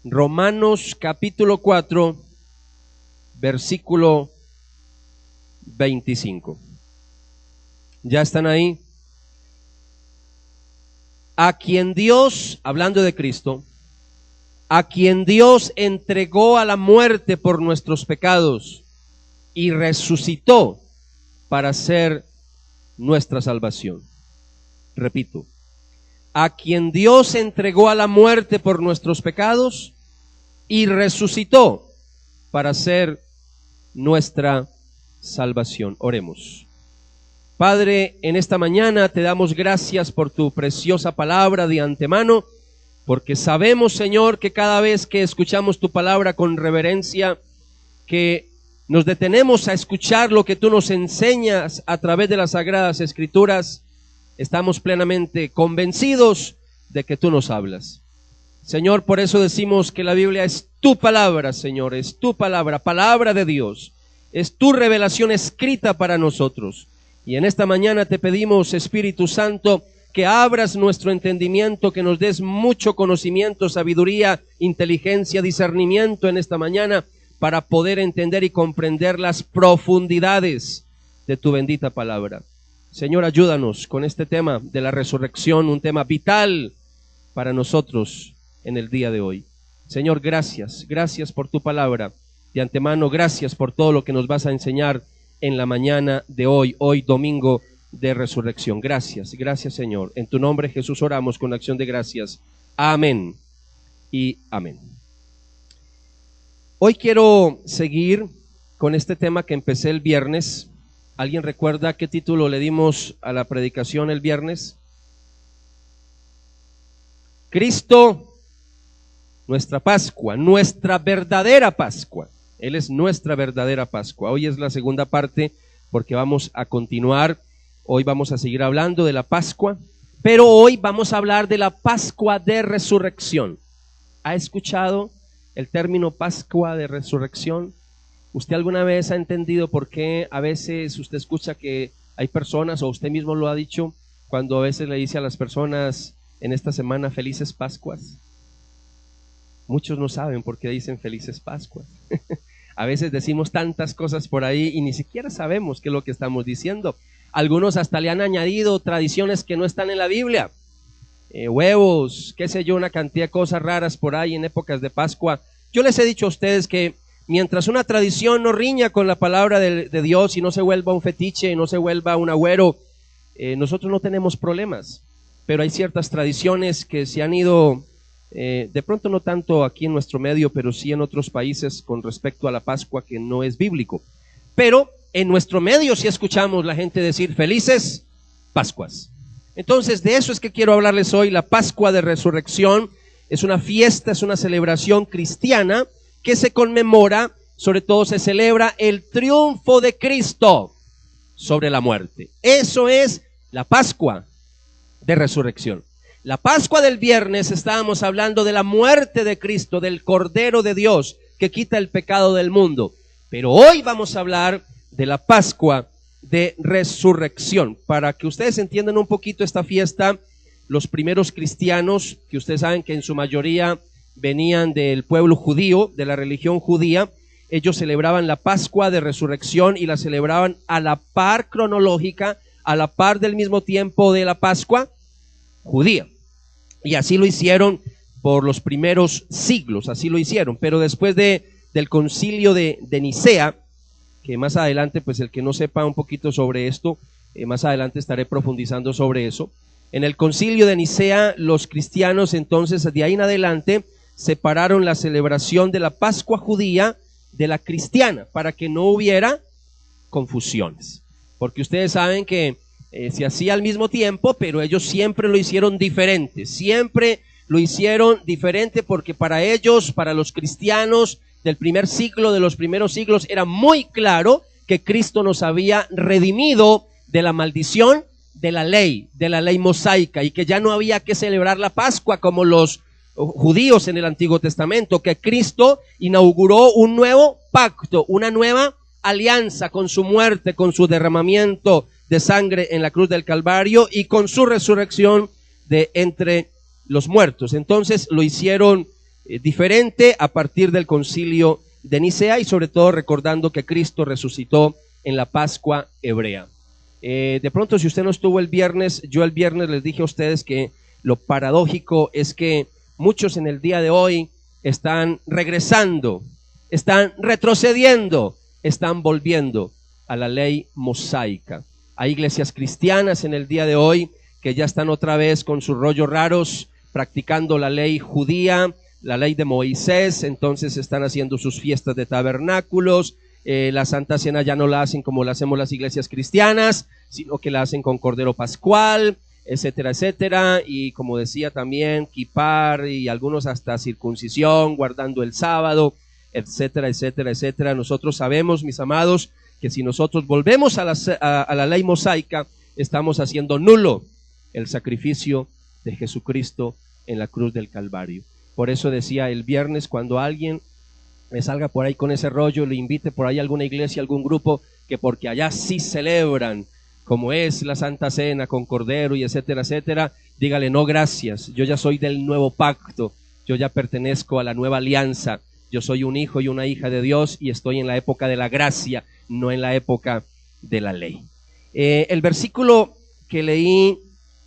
Romanos capítulo 4, versículo 25. ¿Ya están ahí? A quien Dios, hablando de Cristo, a quien Dios entregó a la muerte por nuestros pecados y resucitó para ser nuestra salvación. Repito, a quien Dios entregó a la muerte por nuestros pecados y resucitó para ser nuestra salvación. Oremos. Padre, en esta mañana te damos gracias por tu preciosa palabra de antemano, porque sabemos, Señor, que cada vez que escuchamos tu palabra con reverencia, que nos detenemos a escuchar lo que tú nos enseñas a través de las Sagradas Escrituras, estamos plenamente convencidos de que tú nos hablas. Señor, por eso decimos que la Biblia es tu palabra, Señor, es tu palabra, palabra de Dios, es tu revelación escrita para nosotros. Y en esta mañana te pedimos, Espíritu Santo, que abras nuestro entendimiento, que nos des mucho conocimiento, sabiduría, inteligencia, discernimiento en esta mañana para poder entender y comprender las profundidades de tu bendita palabra. Señor, ayúdanos con este tema de la resurrección, un tema vital para nosotros en el día de hoy. Señor, gracias por tu palabra. De antemano, gracias por todo lo que nos vas a enseñar en la mañana de hoy domingo de resurrección. Gracias Señor. En tu nombre, Jesús, oramos con acción de gracias. Amén y amén. Hoy quiero seguir con este tema que empecé el viernes. ¿Alguien recuerda qué título le dimos a la predicación el viernes? Cristo, nuestra Pascua, nuestra verdadera Pascua. Él es nuestra verdadera Pascua. Hoy es la segunda parte porque vamos a continuar. Hoy vamos a seguir hablando de la Pascua, pero hoy vamos a hablar de la Pascua de Resurrección. ¿Ha escuchado el término Pascua de Resurrección? ¿Usted alguna vez ha entendido por qué a veces usted escucha que hay personas, o usted mismo lo ha dicho, cuando a veces le dice a las personas en esta semana felices Pascuas? Muchos no saben por qué dicen felices Pascuas. A veces decimos tantas cosas por ahí y ni siquiera sabemos qué es lo que estamos diciendo. Algunos hasta le han añadido tradiciones que no están en la Biblia. Huevos, qué sé yo, una cantidad de cosas raras por ahí en épocas de Pascua. Yo les he dicho a ustedes que mientras una tradición no riña con la palabra de Dios y no se vuelva un fetiche y no se vuelva un agüero, nosotros no tenemos problemas. Pero hay ciertas tradiciones que se han ido, de pronto no tanto aquí en nuestro medio, pero sí en otros países con respecto a la Pascua, que no es bíblico. Pero en nuestro medio sí escuchamos la gente decir felices Pascuas. Entonces de eso es que quiero hablarles hoy. La Pascua de Resurrección es una fiesta, es una celebración cristiana que se conmemora, sobre todo se celebra el triunfo de Cristo sobre la muerte. Eso es la Pascua de Resurrección. La Pascua del viernes estábamos hablando de la muerte de Cristo, del Cordero de Dios que quita el pecado del mundo. Pero hoy vamos a hablar de la Pascua de Resurrección. Para que ustedes entiendan un poquito esta fiesta, los primeros cristianos, que ustedes saben que en su mayoría venían del pueblo judío, de la religión judía, ellos celebraban la Pascua de Resurrección y la celebraban a la par cronológica, a la par del mismo tiempo de la Pascua judía. Y así lo hicieron por los primeros siglos, así lo hicieron. Pero después del concilio de Nicea, que más adelante, pues el que no sepa un poquito sobre esto, más adelante estaré profundizando sobre eso. En el concilio de Nicea, los cristianos entonces de ahí en adelante separaron la celebración de la Pascua judía de la cristiana, para que no hubiera confusiones. Porque ustedes saben que se hacía al mismo tiempo, pero ellos siempre lo hicieron diferente, porque para ellos, para los cristianos del primer siglo, de los primeros siglos, era muy claro que Cristo nos había redimido de la maldición de la ley mosaica, y que ya no había que celebrar la Pascua como los judíos en el Antiguo Testamento, que Cristo inauguró un nuevo pacto, una nueva alianza con su muerte, con su derramamiento de sangre en la cruz del Calvario y con su resurrección de entre los muertos. Entonces lo hicieron diferente a partir del concilio de Nicea y sobre todo recordando que Cristo resucitó en la Pascua hebrea. De pronto, si usted no estuvo el viernes, yo el viernes les dije a ustedes que lo paradójico es que muchos en el día de hoy están regresando, están retrocediendo, están volviendo a la ley mosaica. Hay iglesias cristianas en el día de hoy que ya están otra vez con sus rollos raros, practicando la ley judía, la ley de Moisés, entonces están haciendo sus fiestas de tabernáculos, la Santa Cena ya no la hacen como la hacemos las iglesias cristianas, sino que la hacen con Cordero Pascual, etcétera, etcétera, y como decía también, kipar y algunos hasta circuncisión, guardando el sábado, etcétera, etcétera, etcétera. Nosotros sabemos, mis amados, que si nosotros volvemos a la ley mosaica, estamos haciendo nulo el sacrificio de Jesucristo en la cruz del Calvario. Por eso decía el viernes, cuando alguien me salga por ahí con ese rollo, le invite por ahí a alguna iglesia, algún grupo, que porque allá sí celebran, como es la Santa Cena con Cordero y etcétera, etcétera, dígale no gracias, yo ya soy del nuevo pacto, yo ya pertenezco a la nueva alianza, yo soy un hijo y una hija de Dios y estoy en la época de la gracia, no en la época de la ley. El versículo que leí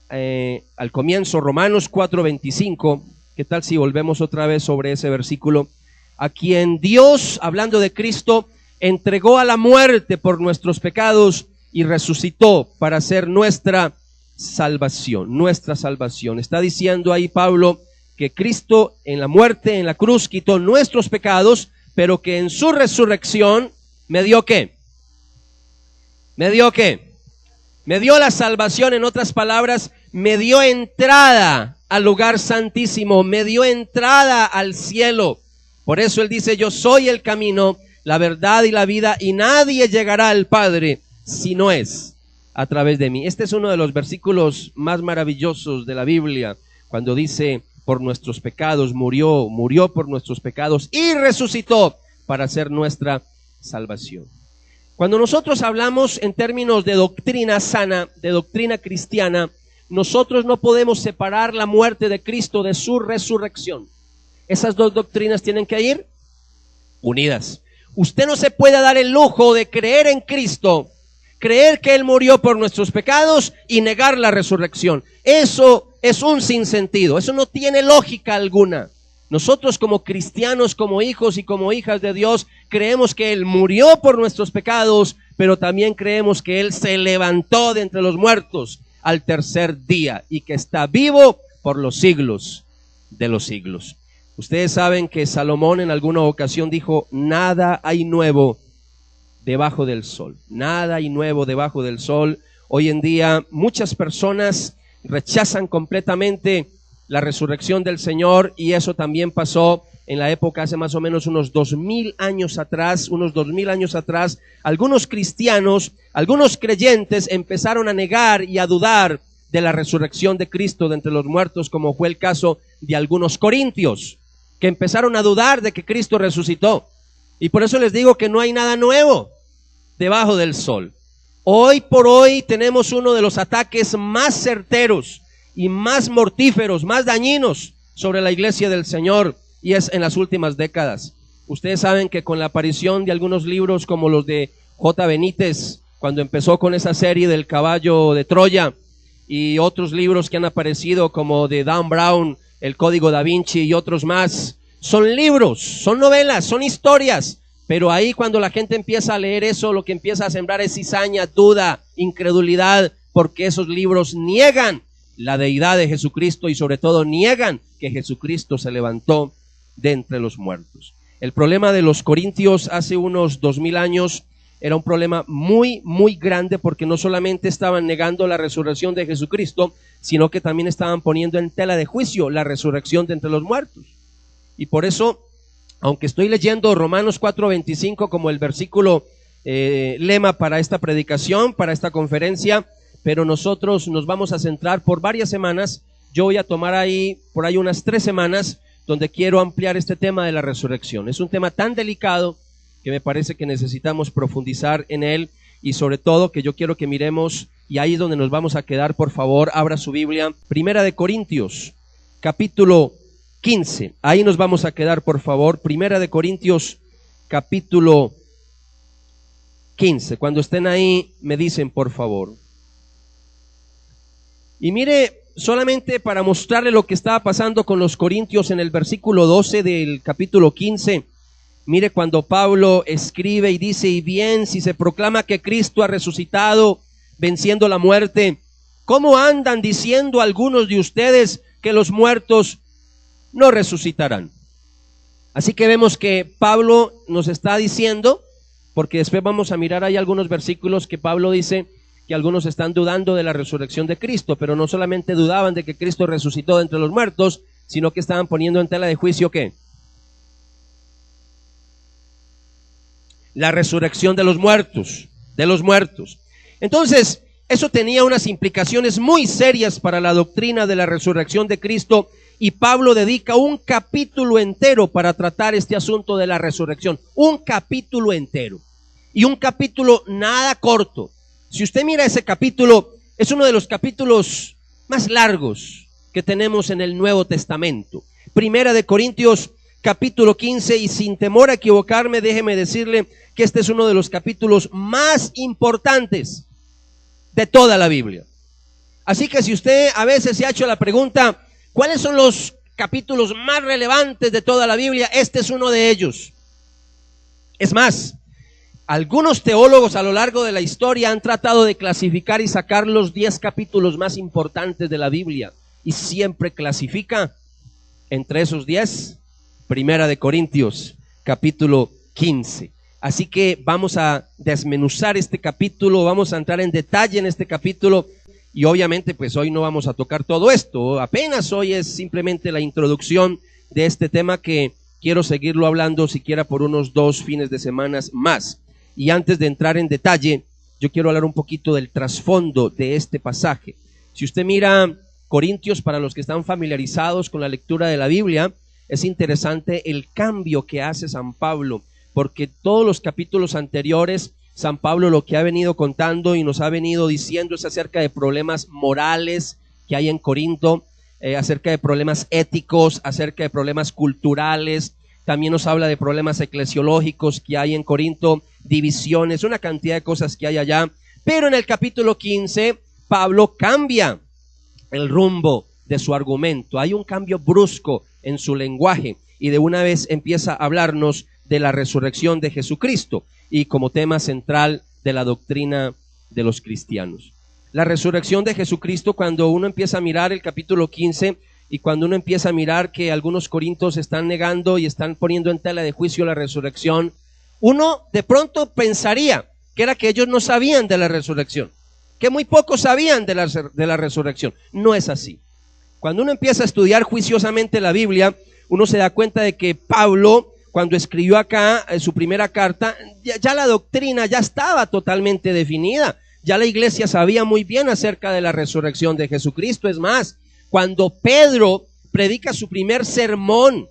al comienzo, Romanos 4:25, ¿qué tal si volvemos otra vez sobre ese versículo? A quien Dios, hablando de Cristo, entregó a la muerte por nuestros pecados y resucitó para hacer nuestra salvación, nuestra salvación. Está diciendo ahí Pablo que Cristo en la muerte, en la cruz, quitó nuestros pecados, pero que en su resurrección me dio ¿qué? ¿Me dio qué? Me dio la salvación, en otras palabras, me dio entrada al lugar santísimo, me dio entrada al cielo. Por eso él dice, yo soy el camino, la verdad y la vida, y nadie llegará al Padre si no es a través de mí. Este es uno de los versículos más maravillosos de la Biblia, cuando dice, por nuestros pecados murió por nuestros pecados y resucitó para hacer nuestra salvación. Cuando nosotros hablamos en términos de doctrina sana, de doctrina cristiana, nosotros no podemos separar la muerte de Cristo de su resurrección. Esas dos doctrinas tienen que ir unidas. Usted no se puede dar el lujo de creer en Cristo, creer que Él murió por nuestros pecados y negar la resurrección. Eso es un sinsentido, eso no tiene lógica alguna. Nosotros como cristianos, como hijos y como hijas de Dios, creemos que Él murió por nuestros pecados, pero también creemos que Él se levantó de entre los muertos al tercer día y que está vivo por los siglos de los siglos. Ustedes saben que Salomón en alguna ocasión dijo, nada hay nuevo debajo del sol, nada hay nuevo debajo del sol. Hoy en día muchas personas rechazan completamente la resurrección del Señor y eso también pasó en la época hace más o menos unos 2000 años atrás, algunos cristianos, algunos creyentes empezaron a negar y a dudar de la resurrección de Cristo de entre los muertos, como fue el caso de algunos corintios, que empezaron a dudar de que Cristo resucitó. Y por eso les digo que no hay nada nuevo debajo del sol. Hoy por hoy tenemos uno de los ataques más certeros y más mortíferos, más dañinos sobre la iglesia del Señor, y es en las últimas décadas. Ustedes saben que con la aparición de algunos libros como los de J. Benítez, cuando empezó con esa serie del caballo de Troya, y otros libros que han aparecido como de Dan Brown, El Código Da Vinci y otros más, son libros, son novelas, son historias, pero ahí cuando la gente empieza a leer eso, lo que empieza a sembrar es cizaña, duda, incredulidad, porque esos libros niegan la deidad de Jesucristo y sobre todo niegan que Jesucristo se levantó de entre los muertos. El problema de los corintios hace unos 2000 años era un problema muy, muy grande, porque no solamente estaban negando la resurrección de Jesucristo, sino que también estaban poniendo en tela de juicio la resurrección de entre los muertos. Y por eso, aunque estoy leyendo Romanos 4:25 como el versículo lema para esta predicación, para esta conferencia, pero nosotros nos vamos a centrar por varias semanas. Yo voy a tomar por ahí unas 3 semanas donde quiero ampliar este tema de la resurrección. Es un tema tan delicado que me parece que necesitamos profundizar en él, y sobre todo que yo quiero que miremos, y ahí es donde nos vamos a quedar. Por favor, abra su Biblia, Primera de Corintios, capítulo 15. Ahí nos vamos a quedar, por favor. Primera de Corintios, capítulo 15. Cuando estén ahí, me dicen, por favor. Y mire, solamente para mostrarle lo que estaba pasando con los corintios en el versículo 12 del capítulo 15. Mire cuando Pablo escribe y dice, y bien, si se proclama que Cristo ha resucitado, venciendo la muerte, ¿cómo andan diciendo algunos de ustedes que los muertos no resucitarán? Así que vemos que Pablo nos está diciendo, porque después vamos a mirar ahí algunos versículos que Pablo dice que algunos están dudando de la resurrección de Cristo, pero no solamente dudaban de que Cristo resucitó de entre los muertos, sino que estaban poniendo en tela de juicio ¿qué? La resurrección de los muertos, Entonces, eso tenía unas implicaciones muy serias para la doctrina de la resurrección de Cristo, y Pablo dedica un capítulo entero para tratar este asunto de la resurrección, un capítulo entero, y un capítulo nada corto. Si usted mira ese capítulo, es uno de los capítulos más largos que tenemos en el Nuevo Testamento. Primera de Corintios, capítulo 15, y sin temor a equivocarme, déjeme decirle que este es uno de los capítulos más importantes de toda la Biblia. Así que si usted a veces se ha hecho la pregunta, ¿cuáles son los capítulos más relevantes de toda la Biblia? Este es uno de ellos. Es más, algunos teólogos a lo largo de la historia han tratado de clasificar y sacar los 10 capítulos más importantes de la Biblia, y siempre clasifica entre esos 10, Primera de Corintios, capítulo 15. Así que vamos a desmenuzar este capítulo, vamos a entrar en detalle en este capítulo, y obviamente pues hoy no vamos a tocar todo esto, apenas hoy es simplemente la introducción de este tema que quiero seguirlo hablando siquiera por unos 2 fines de semana más. Y antes de entrar en detalle, yo quiero hablar un poquito del trasfondo de este pasaje. Si usted mira Corintios, para los que están familiarizados con la lectura de la Biblia, es interesante el cambio que hace San Pablo, porque todos los capítulos anteriores, San Pablo lo que ha venido contando y nos ha venido diciendo es acerca de problemas morales que hay en Corinto, acerca de problemas éticos, acerca de problemas culturales. También nos habla de problemas eclesiológicos que hay en Corinto, divisiones, una cantidad de cosas que hay allá. Pero en el capítulo 15, Pablo cambia el rumbo de su argumento. Hay un cambio brusco en su lenguaje y de una vez empieza a hablarnos de la resurrección de Jesucristo y como tema central de la doctrina de los cristianos. La resurrección de Jesucristo, cuando uno empieza a mirar el capítulo 15 y cuando uno empieza a mirar que algunos corintios están negando y están poniendo en tela de juicio la resurrección, uno de pronto pensaría que era que ellos no sabían de la resurrección, que muy pocos sabían de la resurrección. No es así. Cuando uno empieza a estudiar juiciosamente la Biblia, uno se da cuenta de que Pablo, cuando escribió acá su primera carta, ya la doctrina ya estaba totalmente definida. Ya la iglesia sabía muy bien acerca de la resurrección de Jesucristo. Es más, cuando Pedro predica su primer sermón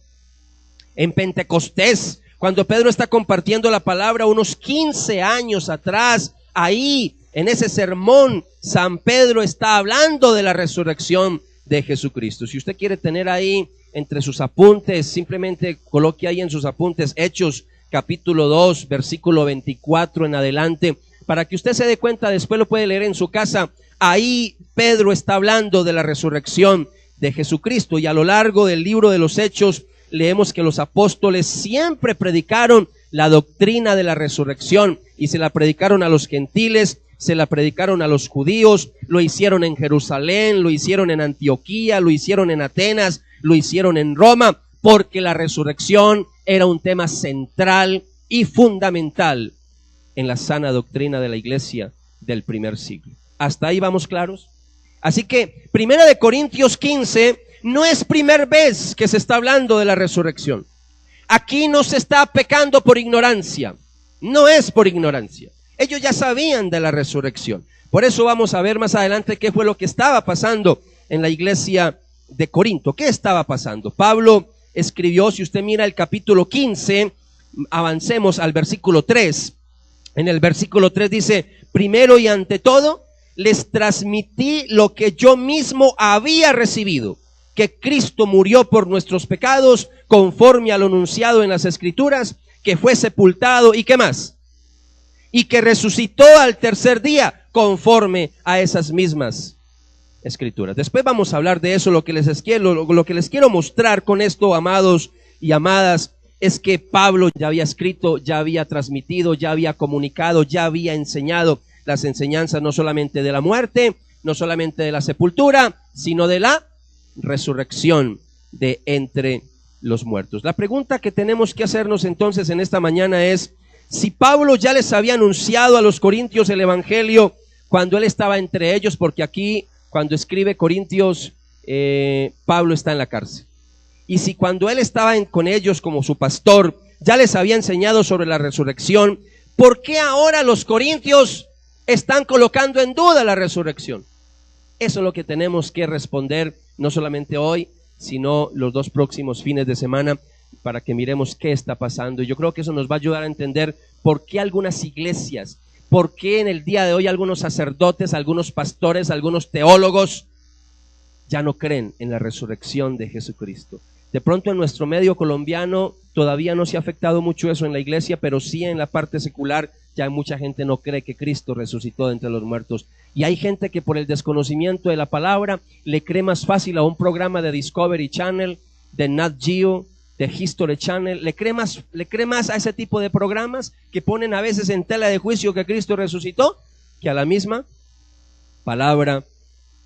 en Pentecostés, cuando Pedro está compartiendo la palabra unos 15 años atrás, ahí en ese sermón San Pedro está hablando de la resurrección de Jesucristo. Si usted quiere tener ahí entre sus apuntes, simplemente coloque ahí en sus apuntes Hechos capítulo 2 versículo 24 en adelante, para que usted se dé cuenta, después lo puede leer en su casa. Ahí Pedro está hablando de la resurrección de Jesucristo, y a lo largo del libro de los Hechos leemos que los apóstoles siempre predicaron la doctrina de la resurrección, y se la predicaron a los gentiles, se la predicaron a los judíos, lo hicieron en Jerusalén, lo hicieron en Antioquía, lo hicieron en Atenas, lo hicieron en Roma, porque la resurrección era un tema central y fundamental en la sana doctrina de la iglesia del primer siglo. ¿Hasta ahí vamos claros? Así que Primera de Corintios 15 no es primera vez que se está hablando de la resurrección. Aquí no se está pecando por ignorancia, no es por ignorancia. Ellos ya sabían de la resurrección. Por eso vamos a ver más adelante qué fue lo que estaba pasando en la iglesia de Corinto. ¿Qué estaba pasando? Pablo escribió, si usted mira el capítulo 15, avancemos al versículo 3. En el versículo 3 dice: primero y ante todo, les transmití lo que yo mismo había recibido, que Cristo murió por nuestros pecados, conforme a lo anunciado en las Escrituras, que fue sepultado, ¿y qué más? Y que resucitó al tercer día, conforme a esas mismas Escrituras. Después vamos a hablar de eso. Lo que les quiero mostrar con esto, amados y amadas, es que Pablo ya había escrito, ya había transmitido, ya había comunicado, ya había enseñado las enseñanzas no solamente de la muerte, no solamente de la sepultura, sino de la resurrección de entre los muertos. La pregunta que tenemos que hacernos entonces en esta mañana es: si Pablo ya les había anunciado a los corintios el evangelio cuando él estaba entre ellos, porque aquí cuando escribe Corintios, Pablo está en la cárcel. Y si cuando él estaba con ellos como su pastor, ya les había enseñado sobre la resurrección, ¿por qué ahora los corintios están colocando en duda la resurrección? Eso es lo que tenemos que responder, no solamente hoy, sino los 2 próximos fines de semana, para que miremos qué está pasando. Y yo creo que eso nos va a ayudar a entender por qué algunas iglesias, por qué en el día de hoy algunos sacerdotes, algunos pastores, algunos teólogos ya no creen en la resurrección de Jesucristo. De pronto en nuestro medio colombiano todavía no se ha afectado mucho eso en la iglesia, pero sí en la parte secular ya mucha gente no cree que Cristo resucitó de entre los muertos. Y hay gente que por el desconocimiento de la palabra le cree más fácil a un programa de Discovery Channel, de Nat Geo, de History Channel, le cree más a ese tipo de programas que ponen a veces en tela de juicio que Cristo resucitó, que a la misma palabra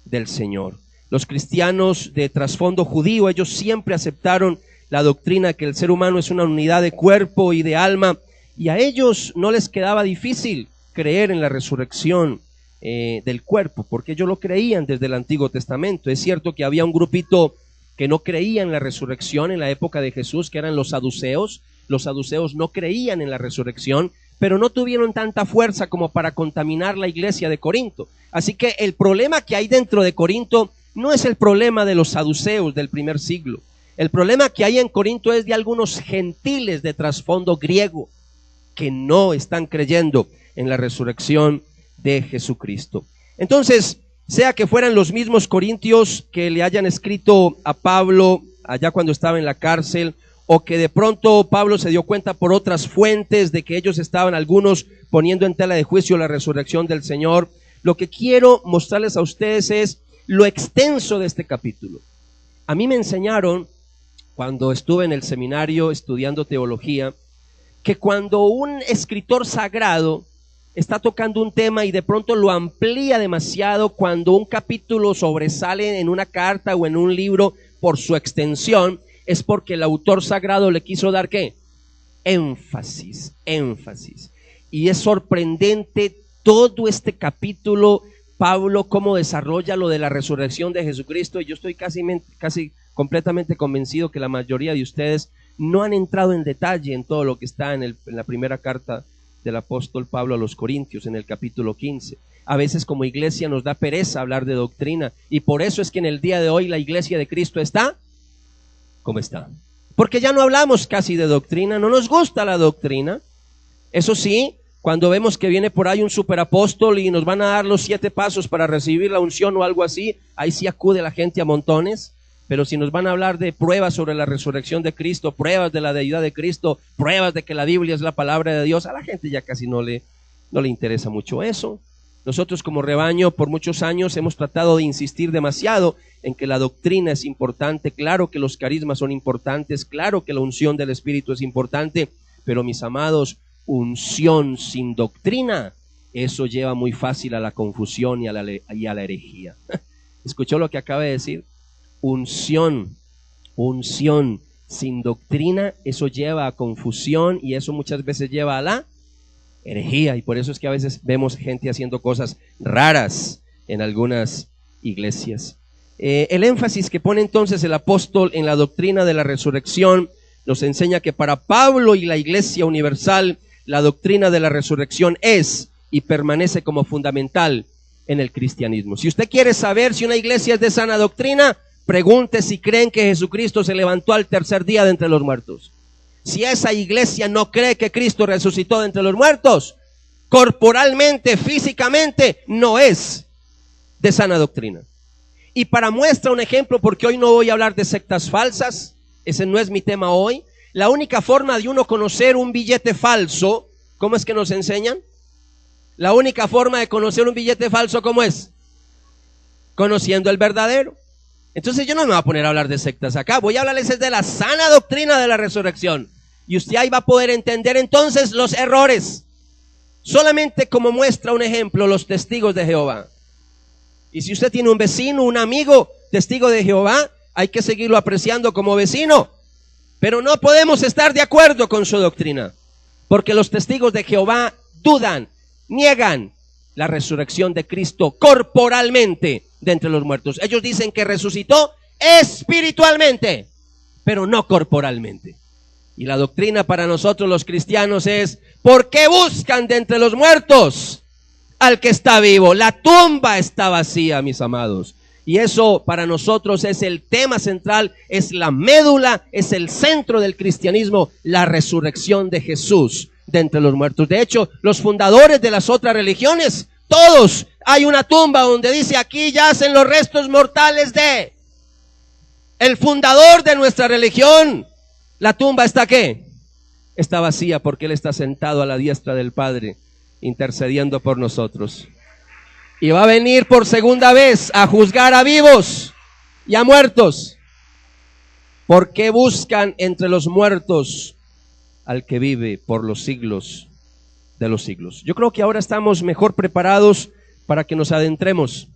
del Señor. Los cristianos de trasfondo judío, ellos siempre aceptaron la doctrina que el ser humano es una unidad de cuerpo y de alma, y a ellos no les quedaba difícil creer en la resurrección del cuerpo, porque ellos lo creían desde el Antiguo Testamento. Es cierto que había un grupito que no creía en la resurrección en la época de Jesús, que eran los saduceos. Los saduceos no creían en la resurrección, pero no tuvieron tanta fuerza como para contaminar la iglesia de Corinto. Así que el problema que hay dentro de Corinto no es el problema de los saduceos del primer siglo. El problema que hay en Corinto es de algunos gentiles de trasfondo griego que no están creyendo en la resurrección de Jesucristo. Entonces, sea que fueran los mismos corintios que le hayan escrito a Pablo allá cuando estaba en la cárcel, o que de pronto Pablo se dio cuenta por otras fuentes de que ellos estaban algunos poniendo en tela de juicio la resurrección del Señor, lo que quiero mostrarles a ustedes es lo extenso de este capítulo. A mí me enseñaron, cuando estuve en el seminario estudiando teología, que cuando un escritor sagrado está tocando un tema y de pronto lo amplía demasiado, cuando un capítulo sobresale en una carta o en un libro por su extensión, es porque el autor sagrado le quiso dar ¿qué? Énfasis. Y es sorprendente todo este capítulo, Pablo cómo desarrolla lo de la resurrección de Jesucristo, y yo estoy casi completamente convencido que la mayoría de ustedes no han entrado en detalle en todo lo que está en la primera carta del apóstol Pablo a los Corintios, en el capítulo 15. A veces como iglesia nos da pereza hablar de doctrina, y por eso es que en el día de hoy la iglesia de Cristo está como está, porque ya no hablamos casi de doctrina, no nos gusta la doctrina. Eso sí, cuando vemos que viene por ahí un superapóstol y nos van a dar los 7 pasos para recibir la unción o algo así, ahí sí acude la gente a montones. Pero si nos van a hablar de pruebas sobre la resurrección de Cristo, pruebas de la deidad de Cristo, pruebas de que la Biblia es la palabra de Dios, a la gente ya casi no le interesa mucho eso. Nosotros como rebaño por muchos años hemos tratado de insistir demasiado en que la doctrina es importante. Claro que los carismas son importantes, claro que la unción del Espíritu es importante, pero mis amados, unción sin doctrina, eso lleva muy fácil a la confusión y a la herejía. ¿Escuchó lo que acaba de decir? Unción sin doctrina, eso lleva a confusión, y eso muchas veces lleva a la herejía, y por eso es que a veces vemos gente haciendo cosas raras en algunas iglesias. El énfasis que pone entonces el apóstol en la doctrina de la resurrección nos enseña que para Pablo y la iglesia universal, la doctrina de la resurrección es y permanece como fundamental en el cristianismo. Si usted quiere saber si una iglesia es de sana doctrina, pregunte si creen que Jesucristo se levantó al tercer día de entre los muertos. Si esa iglesia no cree que Cristo resucitó de entre los muertos, corporalmente, físicamente, no es de sana doctrina. Y para muestra un ejemplo, porque hoy no voy a hablar de sectas falsas, ese no es mi tema hoy. La única forma de uno conocer un billete falso, ¿cómo es que nos enseñan? La única forma de conocer un billete falso, ¿cómo es? Conociendo el verdadero. Entonces yo no me voy a poner a hablar de sectas acá, voy a hablarles de la sana doctrina de la resurrección. Y usted ahí va a poder entender entonces los errores. Solamente como muestra un ejemplo, los testigos de Jehová. Y si usted tiene un vecino, un amigo, testigo de Jehová, hay que seguirlo apreciando como vecino. Pero no podemos estar de acuerdo con su doctrina, porque los testigos de Jehová dudan, niegan la resurrección de Cristo corporalmente de entre los muertos. Ellos dicen que resucitó espiritualmente, pero no corporalmente. Y la doctrina para nosotros los cristianos es: ¿por qué buscan de entre los muertos al que está vivo? La tumba está vacía, mis amados. Y eso para nosotros es el tema central, es la médula, es el centro del cristianismo, la resurrección de Jesús de entre los muertos. De hecho, los fundadores de las otras religiones, todos, hay una tumba donde dice: aquí yacen los restos mortales de el fundador de nuestra religión. La tumba está ¿qué? Está vacía, porque Él está sentado a la diestra del Padre, intercediendo por nosotros. Y va a venir por segunda vez a juzgar a vivos y a muertos. ¿Por qué buscan entre los muertos al que vive por los siglos de los siglos? Yo creo que ahora estamos mejor preparados para que nos adentremos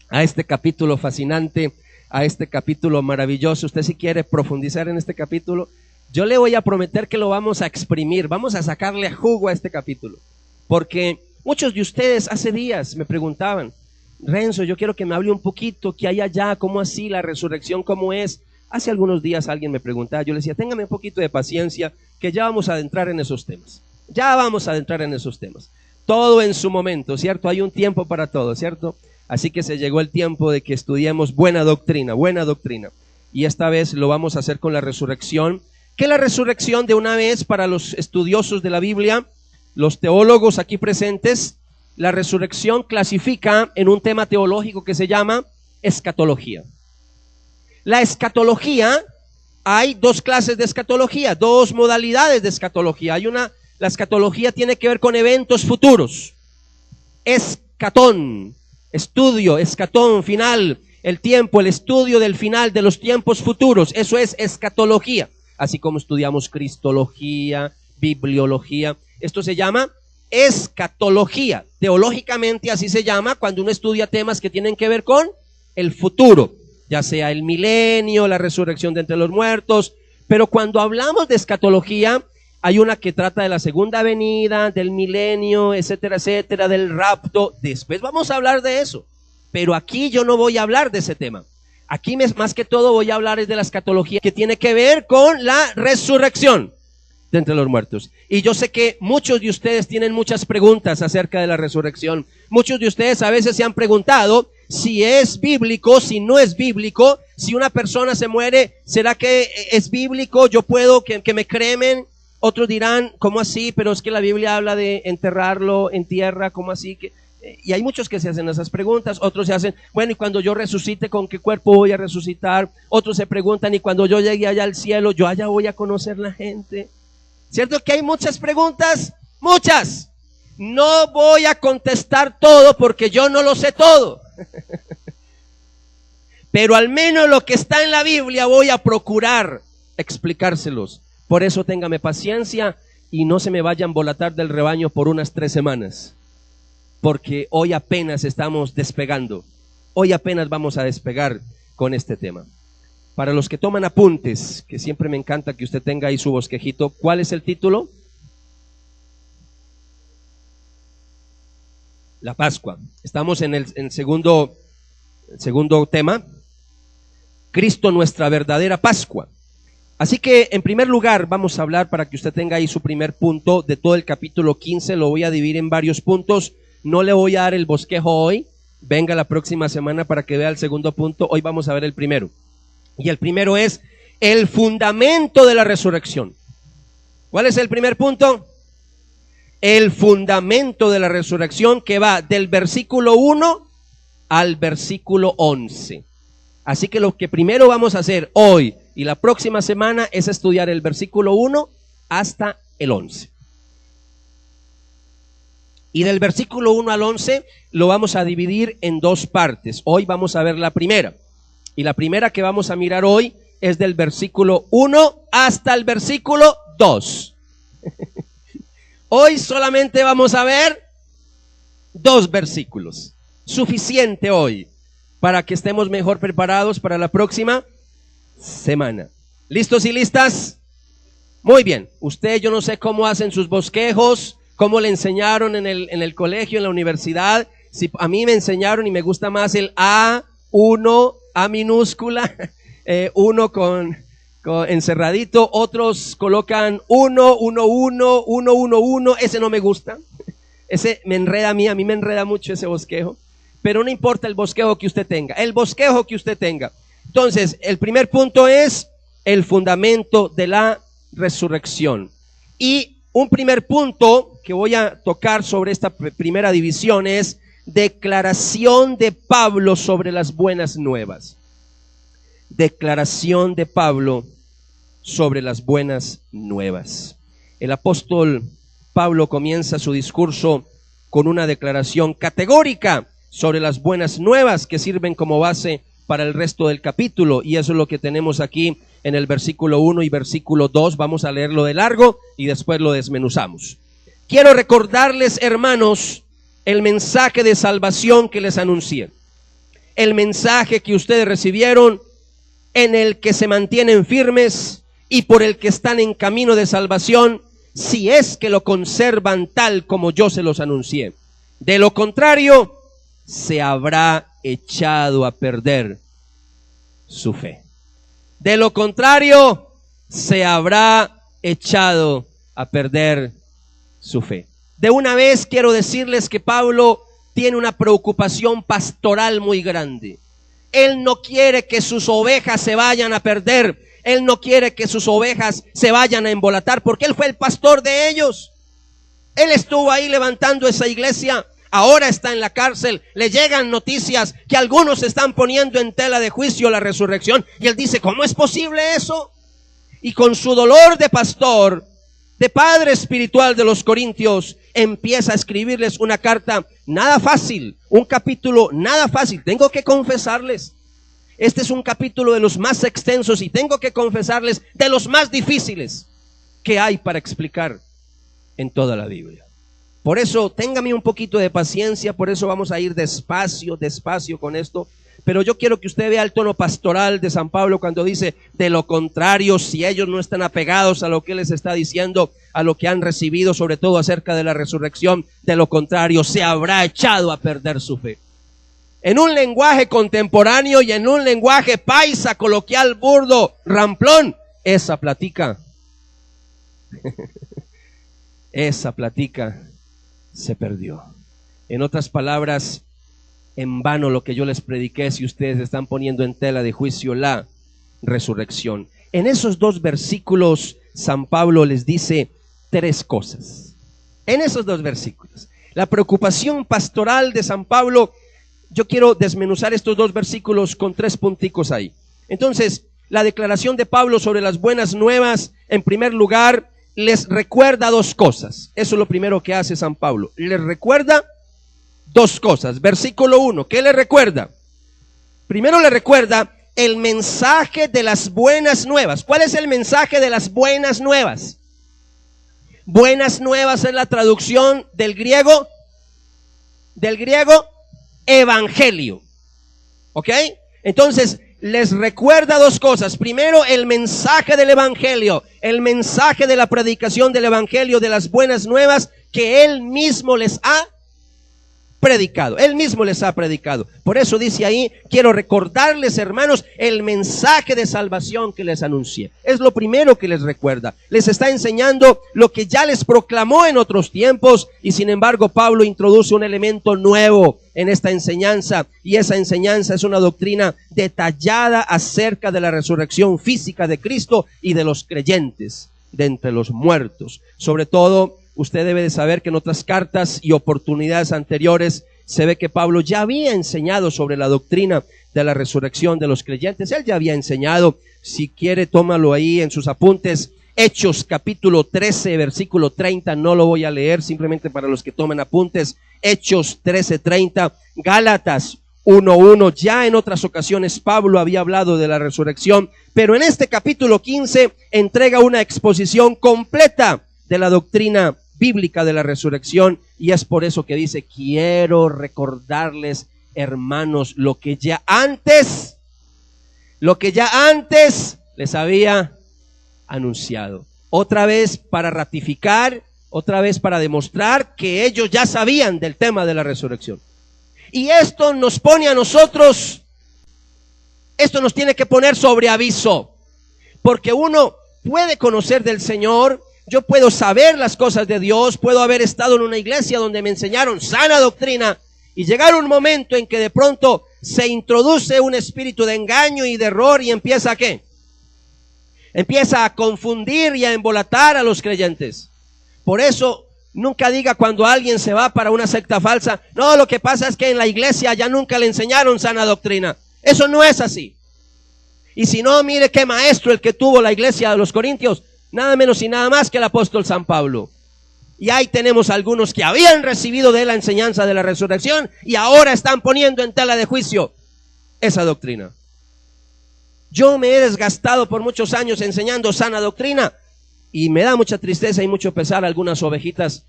a este capítulo fascinante, a este capítulo maravilloso. Usted si quiere profundizar en este capítulo, yo le voy a prometer que lo vamos a exprimir, vamos a sacarle jugo a este capítulo, porque muchos de ustedes hace días me preguntaban: Renzo, yo quiero que me hable un poquito, ¿qué hay allá? ¿Cómo así? ¿La resurrección cómo es? Hace algunos días alguien me preguntaba, yo le decía: téngame un poquito de paciencia, que ya vamos a adentrar en esos temas. Ya vamos a adentrar en esos temas. Todo en su momento, ¿cierto? Hay un tiempo para todo, ¿cierto? Así que se llegó el tiempo de que estudiemos buena doctrina. Y esta vez lo vamos a hacer con la resurrección. Que la resurrección, de una vez, para los estudiosos de la Biblia, los teólogos aquí presentes, la resurrección clasifica en un tema teológico que se llama escatología. La escatología, hay dos clases de escatología, dos modalidades de escatología. La escatología tiene que ver con eventos futuros. Escatón, estudio, escatón, final, el tiempo, el estudio del final de los tiempos futuros. Eso es escatología. Así como estudiamos cristología, bibliología. Esto se llama escatología. Teológicamente así se llama cuando uno estudia temas que tienen que ver con el futuro, ya sea el milenio, la resurrección de entre los muertos. Pero cuando hablamos de escatología, hay una que trata de la segunda venida, del milenio, etcétera, etcétera, del rapto. Después vamos a hablar de eso, pero aquí yo no voy a hablar de ese tema. Aquí más que todo voy a hablar de la escatología, que tiene que ver con la resurrección de entre los muertos. Y yo sé que muchos de ustedes tienen muchas preguntas acerca de la resurrección. Muchos de ustedes a veces se han preguntado si es bíblico, si no es bíblico, si una persona se muere, ¿será que es bíblico? Yo puedo que me cremen. Otros dirán: ¿cómo así? Pero es que la Biblia habla de enterrarlo en tierra, ¿cómo así? Y hay muchos que se hacen esas preguntas. Otros se hacen: bueno, ¿y cuando yo resucite, con qué cuerpo voy a resucitar? Otros se preguntan: ¿y cuando yo llegue allá al cielo, yo allá voy a conocer la gente? ¿Cierto que hay muchas preguntas? Muchas. No voy a contestar todo porque yo no lo sé todo. Pero al menos lo que está en la Biblia voy a procurar explicárselos. Por eso téngame paciencia y no se me vaya a embolatar del rebaño por unas 3 semanas. Porque hoy apenas estamos despegando. Hoy apenas vamos a despegar con este tema. Para los que toman apuntes, que siempre me encanta que usted tenga ahí su bosquejito, ¿cuál es el título? La Pascua. Estamos en el segundo tema. Cristo, nuestra verdadera Pascua. Así que en primer lugar vamos a hablar, para que usted tenga ahí su primer punto de todo el capítulo 15, lo voy a dividir en varios puntos. No le voy a dar el bosquejo hoy, venga la próxima semana para que vea el segundo punto. Hoy vamos a ver el primero. Y el primero es el fundamento de la resurrección. ¿Cuál es el primer punto? El fundamento de la resurrección, que va del versículo 1 al versículo 11. Así que lo que primero vamos a hacer hoy y la próxima semana es estudiar el versículo 1 hasta el 11. Y del versículo 1 al 11 lo vamos a dividir en dos partes. Hoy vamos a ver la primera. Y la primera que vamos a mirar hoy es del versículo 1 hasta el versículo 2. Hoy solamente vamos a ver 2 versículos. Suficiente hoy para que estemos mejor preparados para la próxima semana. ¿Listos y listas? Muy bien. Usted, yo no sé cómo hacen sus bosquejos, cómo le enseñaron en el colegio, en la universidad. Si a mí me enseñaron y me gusta más el A1, A minúscula, uno con encerradito, otros colocan 1, 1, 1, 1, 1, 1, ese no me gusta, ese me enreda a mí me enreda mucho ese bosquejo, pero no importa el bosquejo que usted tenga, Entonces, el primer punto es el fundamento de la resurrección. Y un primer punto que voy a tocar sobre esta primera división es declaración de Pablo sobre las buenas nuevas. Declaración de Pablo sobre las buenas nuevas. El apóstol Pablo comienza su discurso con una declaración categórica sobre las buenas nuevas que sirven como base para el resto del capítulo, y eso es lo que tenemos aquí en el versículo 1 y versículo 2. Vamos a leerlo de largo y después lo desmenuzamos. Quiero recordarles, hermanos, el mensaje de salvación que les anuncié, el mensaje que ustedes recibieron, en el que se mantienen firmes y por el que están en camino de salvación, si es que lo conservan tal como yo se los anuncié. De lo contrario, se habrá echado a perder su fe. De lo contrario, se habrá echado a perder su fe. De una vez quiero decirles que Pablo tiene una preocupación pastoral muy grande. Él no quiere que sus ovejas se vayan a perder. Él no quiere que sus ovejas se vayan a embolatar, porque él fue el pastor de ellos. Él estuvo ahí levantando esa iglesia. Ahora está en la cárcel. Le llegan noticias que algunos están poniendo en tela de juicio la resurrección. Y él dice, ¿cómo es posible eso? Y con su dolor de pastor, de padre espiritual de los corintios, empieza a escribirles una carta nada fácil, un capítulo nada fácil. Tengo que confesarles, este es un capítulo de los más extensos y tengo que confesarles de los más difíciles que hay para explicar en toda la Biblia. Por eso, téngame un poquito de paciencia, por eso vamos a ir despacio con esto. Pero yo quiero que usted vea el tono pastoral de San Pablo cuando dice, de lo contrario, si ellos no están apegados a lo que él les está diciendo, a lo que han recibido, sobre todo acerca de la resurrección, de lo contrario, se habrá echado a perder su fe. En un lenguaje contemporáneo y en un lenguaje paisa, coloquial, burdo, ramplón, esa platica se perdió. En otras palabras, en vano lo que yo les prediqué si ustedes están poniendo en tela de juicio la resurrección. En esos 2 versículos, San Pablo les dice 3 cosas. En esos 2 versículos. La preocupación pastoral de San Pablo, yo quiero desmenuzar estos 2 versículos con 3 punticos ahí. Entonces, la declaración de Pablo sobre las buenas nuevas, en primer lugar, les recuerda 2 cosas. Eso es lo primero que hace San Pablo. Les recuerda 2 cosas. Versículo 1, ¿qué le recuerda? Primero le recuerda el mensaje de las buenas nuevas. ¿Cuál es el mensaje de las buenas nuevas? Buenas nuevas es la traducción del griego evangelio. ¿Ok? Entonces, les recuerda 2 cosas. Primero, el mensaje del evangelio, el mensaje de la predicación del evangelio, de las buenas nuevas que él mismo les ha predicado. Él mismo les ha predicado. Por eso dice ahí, quiero recordarles, hermanos, el mensaje de salvación que les anuncié. Es lo primero que les recuerda. Les está enseñando lo que ya les proclamó en otros tiempos, y sin embargo Pablo introduce un elemento nuevo en esta enseñanza, y esa enseñanza es una doctrina detallada acerca de la resurrección física de Cristo y de los creyentes de entre los muertos. Sobre todo, usted debe de saber que en otras cartas y oportunidades anteriores se ve que Pablo ya había enseñado sobre la doctrina de la resurrección de los creyentes. Él ya había enseñado, si quiere tómalo ahí en sus apuntes, Hechos capítulo 13, versículo 30, no lo voy a leer, simplemente para los que tomen apuntes. Hechos 13:30, Gálatas 1:1, ya en otras ocasiones Pablo había hablado de la resurrección, pero en este capítulo 15 entrega una exposición completa de la doctrina bíblica de la resurrección, y es por eso que dice: quiero recordarles, hermanos, lo que ya antes les había anunciado. Otra vez para ratificar, otra vez para demostrar que ellos ya sabían del tema de la resurrección. Y esto nos pone a nosotros, esto nos tiene que poner sobre aviso, porque uno puede conocer del Señor, yo puedo saber las cosas de Dios, puedo haber estado en una iglesia donde me enseñaron sana doctrina, y llegar un momento en que de pronto se introduce un espíritu de engaño y de error y empieza ¿a qué? Empieza a confundir y a embolatar a los creyentes. Por eso nunca diga cuando alguien se va para una secta falsa: no, lo que pasa es que en la iglesia ya nunca le enseñaron sana doctrina. Eso no es así. Y si no, mire qué maestro el que tuvo la iglesia de los Corintios, nada menos y nada más que el apóstol San Pablo. Y ahí tenemos algunos que habían recibido de él la enseñanza de la resurrección y ahora están poniendo en tela de juicio esa doctrina. Yo me he desgastado por muchos años enseñando sana doctrina y me da mucha tristeza y mucho pesar. Algunas ovejitas,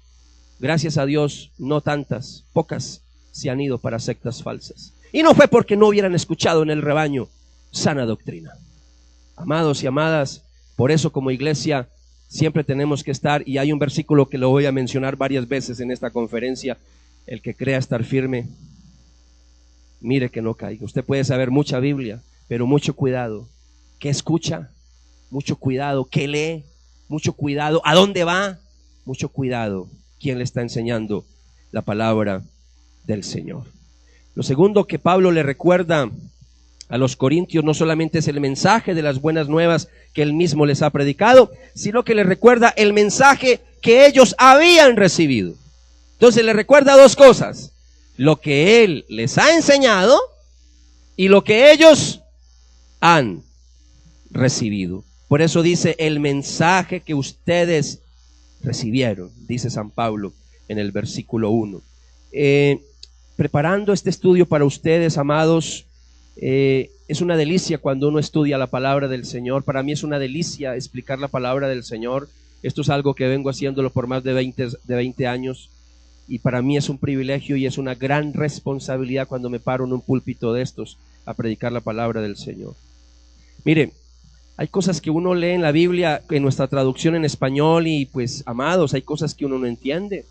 gracias a Dios, no tantas, pocas, se han ido para sectas falsas. Y no fue porque no hubieran escuchado en el rebaño sana doctrina. Amados y amadas, por eso como iglesia siempre tenemos que estar, y hay un versículo que lo voy a mencionar varias veces en esta conferencia: el que crea estar firme, mire que no caiga. Usted puede saber mucha Biblia, pero mucho cuidado, ¿qué escucha? Mucho cuidado, ¿qué lee? Mucho cuidado, ¿a dónde va? Mucho cuidado, ¿quién le está enseñando la palabra del Señor? Lo segundo que Pablo le recuerda a los corintios no solamente es el mensaje de las buenas nuevas que él mismo les ha predicado, sino que les recuerda el mensaje que ellos habían recibido. Entonces les recuerda dos cosas: lo que él les ha enseñado y lo que ellos han recibido. Por eso dice: el mensaje que ustedes recibieron, dice San Pablo en el versículo 1. Preparando este estudio para ustedes, amados, es una delicia cuando uno estudia la palabra del Señor. Para mí es una delicia explicar la palabra del Señor. Esto es algo que vengo haciéndolo por más de 20 años, y para mí es un privilegio y es una gran responsabilidad cuando me paro en un púlpito de estos a predicar la palabra del Señor. Mire, hay cosas que uno lee en la Biblia, en nuestra traducción en español, y pues, amados, hay cosas que uno no entiende.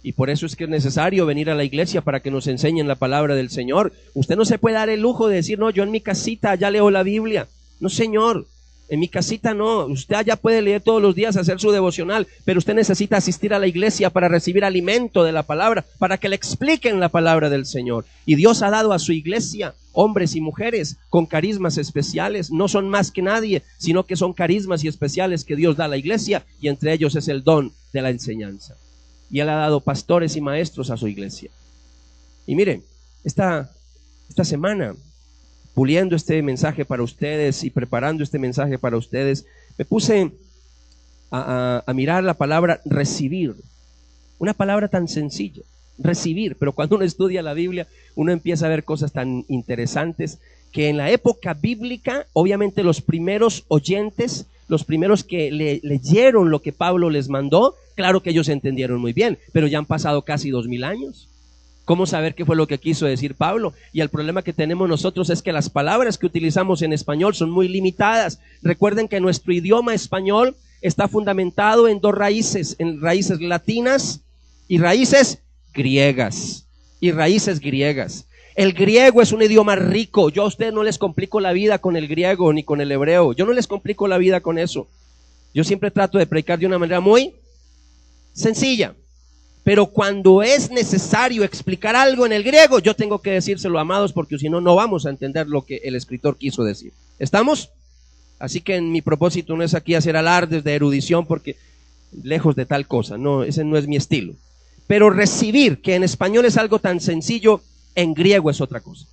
Y por eso es que es necesario venir a la iglesia para que nos enseñen la palabra del Señor. Usted no se puede dar el lujo de decir: no, yo en mi casita ya leo la Biblia. No, señor, en mi casita no. Usted allá puede leer todos los días, hacer su devocional, pero usted necesita asistir a la iglesia para recibir alimento de la palabra, para que le expliquen la palabra del Señor. Y Dios ha dado a su iglesia hombres y mujeres con carismas especiales. No son más que nadie, sino que son carismas y especiales que Dios da a la iglesia, y entre ellos es el don de la enseñanza. Y él ha dado pastores y maestros a su iglesia. Y miren, esta semana, puliendo este mensaje para ustedes y preparando este mensaje para ustedes, me puse a mirar la palabra recibir. Una palabra tan sencilla, recibir, pero cuando uno estudia la Biblia, uno empieza a ver cosas tan interesantes que en la época bíblica, obviamente los primeros oyentes, los primeros que leyeron lo que Pablo les mandó, claro que ellos entendieron muy bien, pero ya han pasado casi 2000 años. ¿Cómo saber qué fue lo que quiso decir Pablo? Y el problema que tenemos nosotros es que las palabras que utilizamos en español son muy limitadas. Recuerden que nuestro idioma español está fundamentado en dos raíces, en raíces latinas y raíces griegas. El griego es un idioma rico. Yo a ustedes no les complico la vida con el griego ni con el hebreo. Yo no les complico la vida con eso. Yo siempre trato de predicar de una manera muy sencilla. Pero cuando es necesario explicar algo en el griego, yo tengo que decírselo, amados, porque si no, no vamos a entender lo que el escritor quiso decir. ¿Estamos? Así que mi propósito no es aquí hacer alardes de erudición, porque lejos de tal cosa, no, ese no es mi estilo. Pero recibir, que en español es algo tan sencillo, en griego es otra cosa.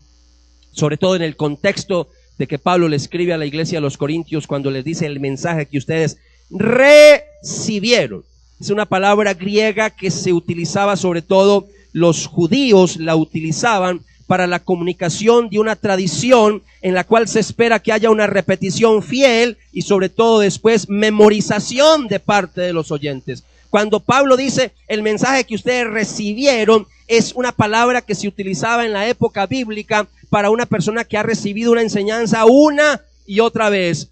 Sobre todo en el contexto de que Pablo le escribe a la iglesia de los Corintios cuando les dice el mensaje que ustedes recibieron. Es una palabra griega que se utilizaba, sobre todo los judíos la utilizaban para la comunicación de una tradición en la cual se espera que haya una repetición fiel y sobre todo después memorización de parte de los oyentes. Cuando Pablo dice el mensaje que ustedes recibieron, es una palabra que se utilizaba en la época bíblica para una persona que ha recibido una enseñanza una y otra vez,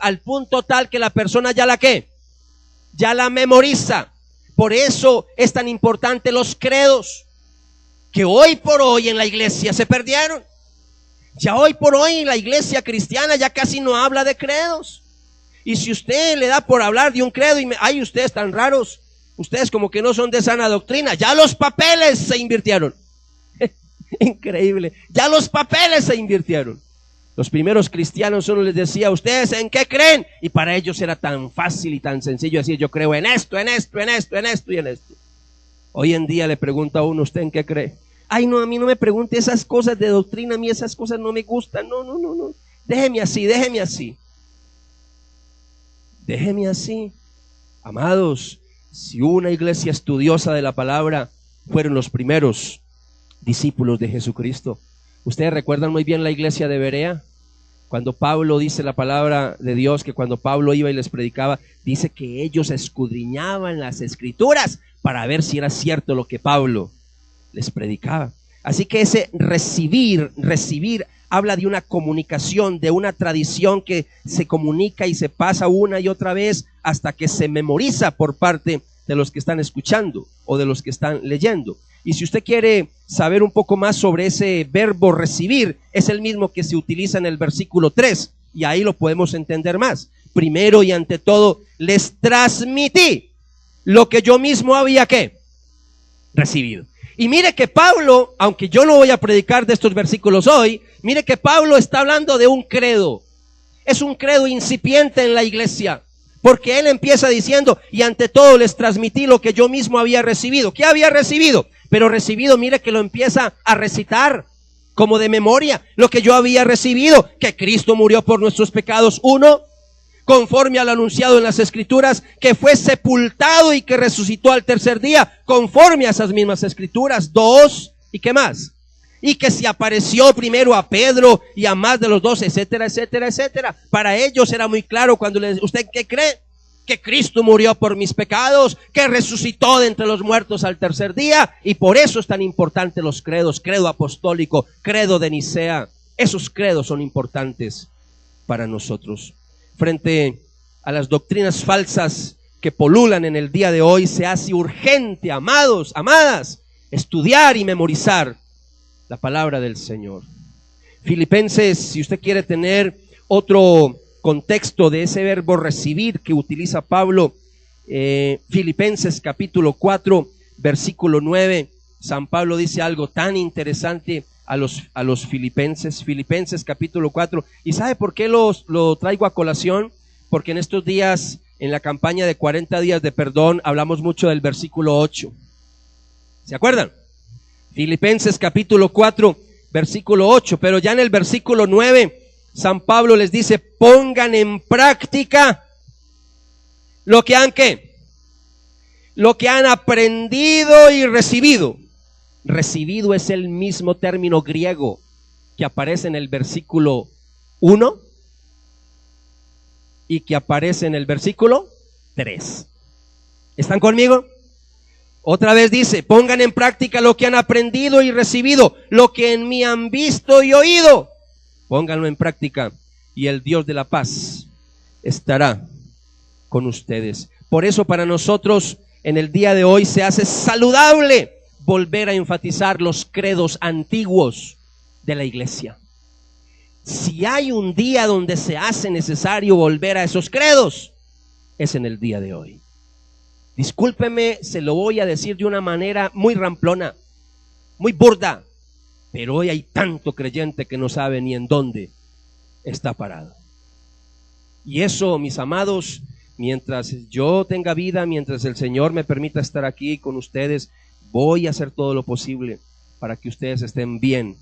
al punto tal que la persona ya ya la memoriza. Por eso es tan importante los credos, que hoy por hoy en la iglesia se perdieron. Ya hoy por hoy en la iglesia cristiana ya casi no habla de credos. Y si usted le da por hablar de un credo y ay, ustedes tan raros, ustedes como que no son de sana doctrina, ya los papeles se invirtieron. Increíble, ya los papeles se invirtieron. Los primeros cristianos solo les decía, ¿ustedes en qué creen? Y para ellos era tan fácil y tan sencillo decir, yo creo en esto, en esto, en esto, en esto y en esto. Hoy en día le pregunta a uno, ¿usted en qué cree? Ay, no, a mí no me pregunte esas cosas de doctrina, a mí esas cosas no me gustan, no. Déjeme así. Déjeme así. Amados, si una iglesia estudiosa de la palabra fueron los primeros discípulos de Jesucristo. Ustedes recuerdan muy bien la iglesia de Berea, cuando Pablo dice la palabra de Dios, que cuando Pablo iba y les predicaba, dice que ellos escudriñaban las escrituras para ver si era cierto lo que Pablo les predicaba. Así que ese recibir habla de una comunicación, de una tradición que se comunica y se pasa una y otra vez hasta que se memoriza por parte de los que están escuchando o de los que están leyendo. Y si usted quiere saber un poco más sobre ese verbo recibir, es el mismo que se utiliza en el versículo 3, y ahí lo podemos entender más. Primero y ante todo, les transmití lo que yo mismo había recibido. Y mire que Pablo, aunque yo no voy a predicar de estos versículos hoy, mire que Pablo está hablando de un credo. Es un credo incipiente en la iglesia, porque él empieza diciendo, y ante todo les transmití lo que yo mismo había recibido. ¿Qué había recibido? Pero recibido, mire que lo empieza a recitar como de memoria. Lo que yo había recibido, que Cristo murió por nuestros pecados, 1, conforme al anunciado en las escrituras, que fue sepultado y que resucitó al tercer día, conforme a esas mismas escrituras, 2, ¿y qué más? Y que se apareció primero a Pedro y a más de los 12, etcétera, etcétera, etcétera. Para ellos era muy claro cuando les, ¿usted qué cree? Que Cristo murió por mis pecados, que resucitó de entre los muertos al tercer día, y por eso es tan importante los credos, credo apostólico, credo de Nicea. Esos credos son importantes para nosotros. Frente a las doctrinas falsas que polulan en el día de hoy, se hace urgente, amados, amadas, estudiar y memorizar la palabra del Señor. Filipenses, si usted quiere tener otro contexto de ese verbo recibir que utiliza Pablo, Filipenses capítulo 4, versículo 9, San Pablo dice algo tan interesante a los filipenses. Filipenses capítulo 4, ¿y sabe por qué lo traigo a colación? Porque en estos días, en la campaña de 40 días de perdón, hablamos mucho del versículo 8. ¿Se acuerdan? Filipenses capítulo 4, versículo 8, pero ya en el versículo 9, San Pablo les dice, pongan en práctica lo que han lo que han aprendido y recibido. Recibido es el mismo término griego que aparece en el versículo 1 y que aparece en el versículo 3. ¿Están conmigo? Otra vez dice, pongan en práctica lo que han aprendido y recibido, lo que en mí han visto y oído. Pónganlo en práctica y el Dios de la paz estará con ustedes. Por eso para nosotros en el día de hoy se hace saludable volver a enfatizar los credos antiguos de la iglesia. Si hay un día donde se hace necesario volver a esos credos, es en el día de hoy. Discúlpeme, se lo voy a decir de una manera muy ramplona, muy burda, pero hoy hay tanto creyente que no sabe ni en dónde está parado. Y eso, mis amados, Mientras yo tenga vida, mientras el Señor me permita estar aquí con ustedes, voy a hacer todo lo posible para que ustedes estén bien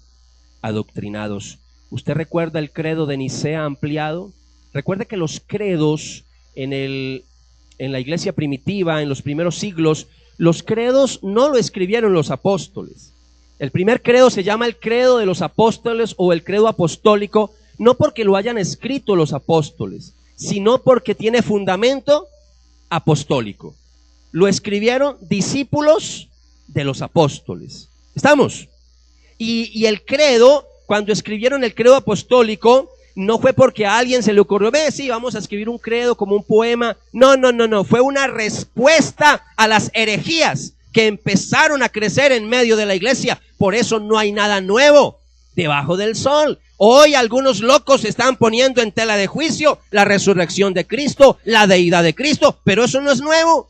adoctrinados. ¿Usted recuerda el credo de Nicea ampliado? Recuerde que los credos en la iglesia primitiva, en los primeros siglos, los credos no lo escribieron los apóstoles. El primer credo se llama el credo de los apóstoles o el credo apostólico, no porque lo hayan escrito los apóstoles, sino porque tiene fundamento apostólico. Lo escribieron discípulos de los apóstoles. ¿Estamos? Y el credo, cuando escribieron el credo apostólico, no fue porque a alguien se le ocurrió, sí, vamos a escribir un credo como un poema. No, fue una respuesta a las herejías que empezaron a crecer en medio de la iglesia. Por eso no hay nada nuevo debajo del sol. Hoy algunos locos están poniendo en tela de juicio la resurrección de Cristo, la deidad de Cristo, pero eso no es nuevo.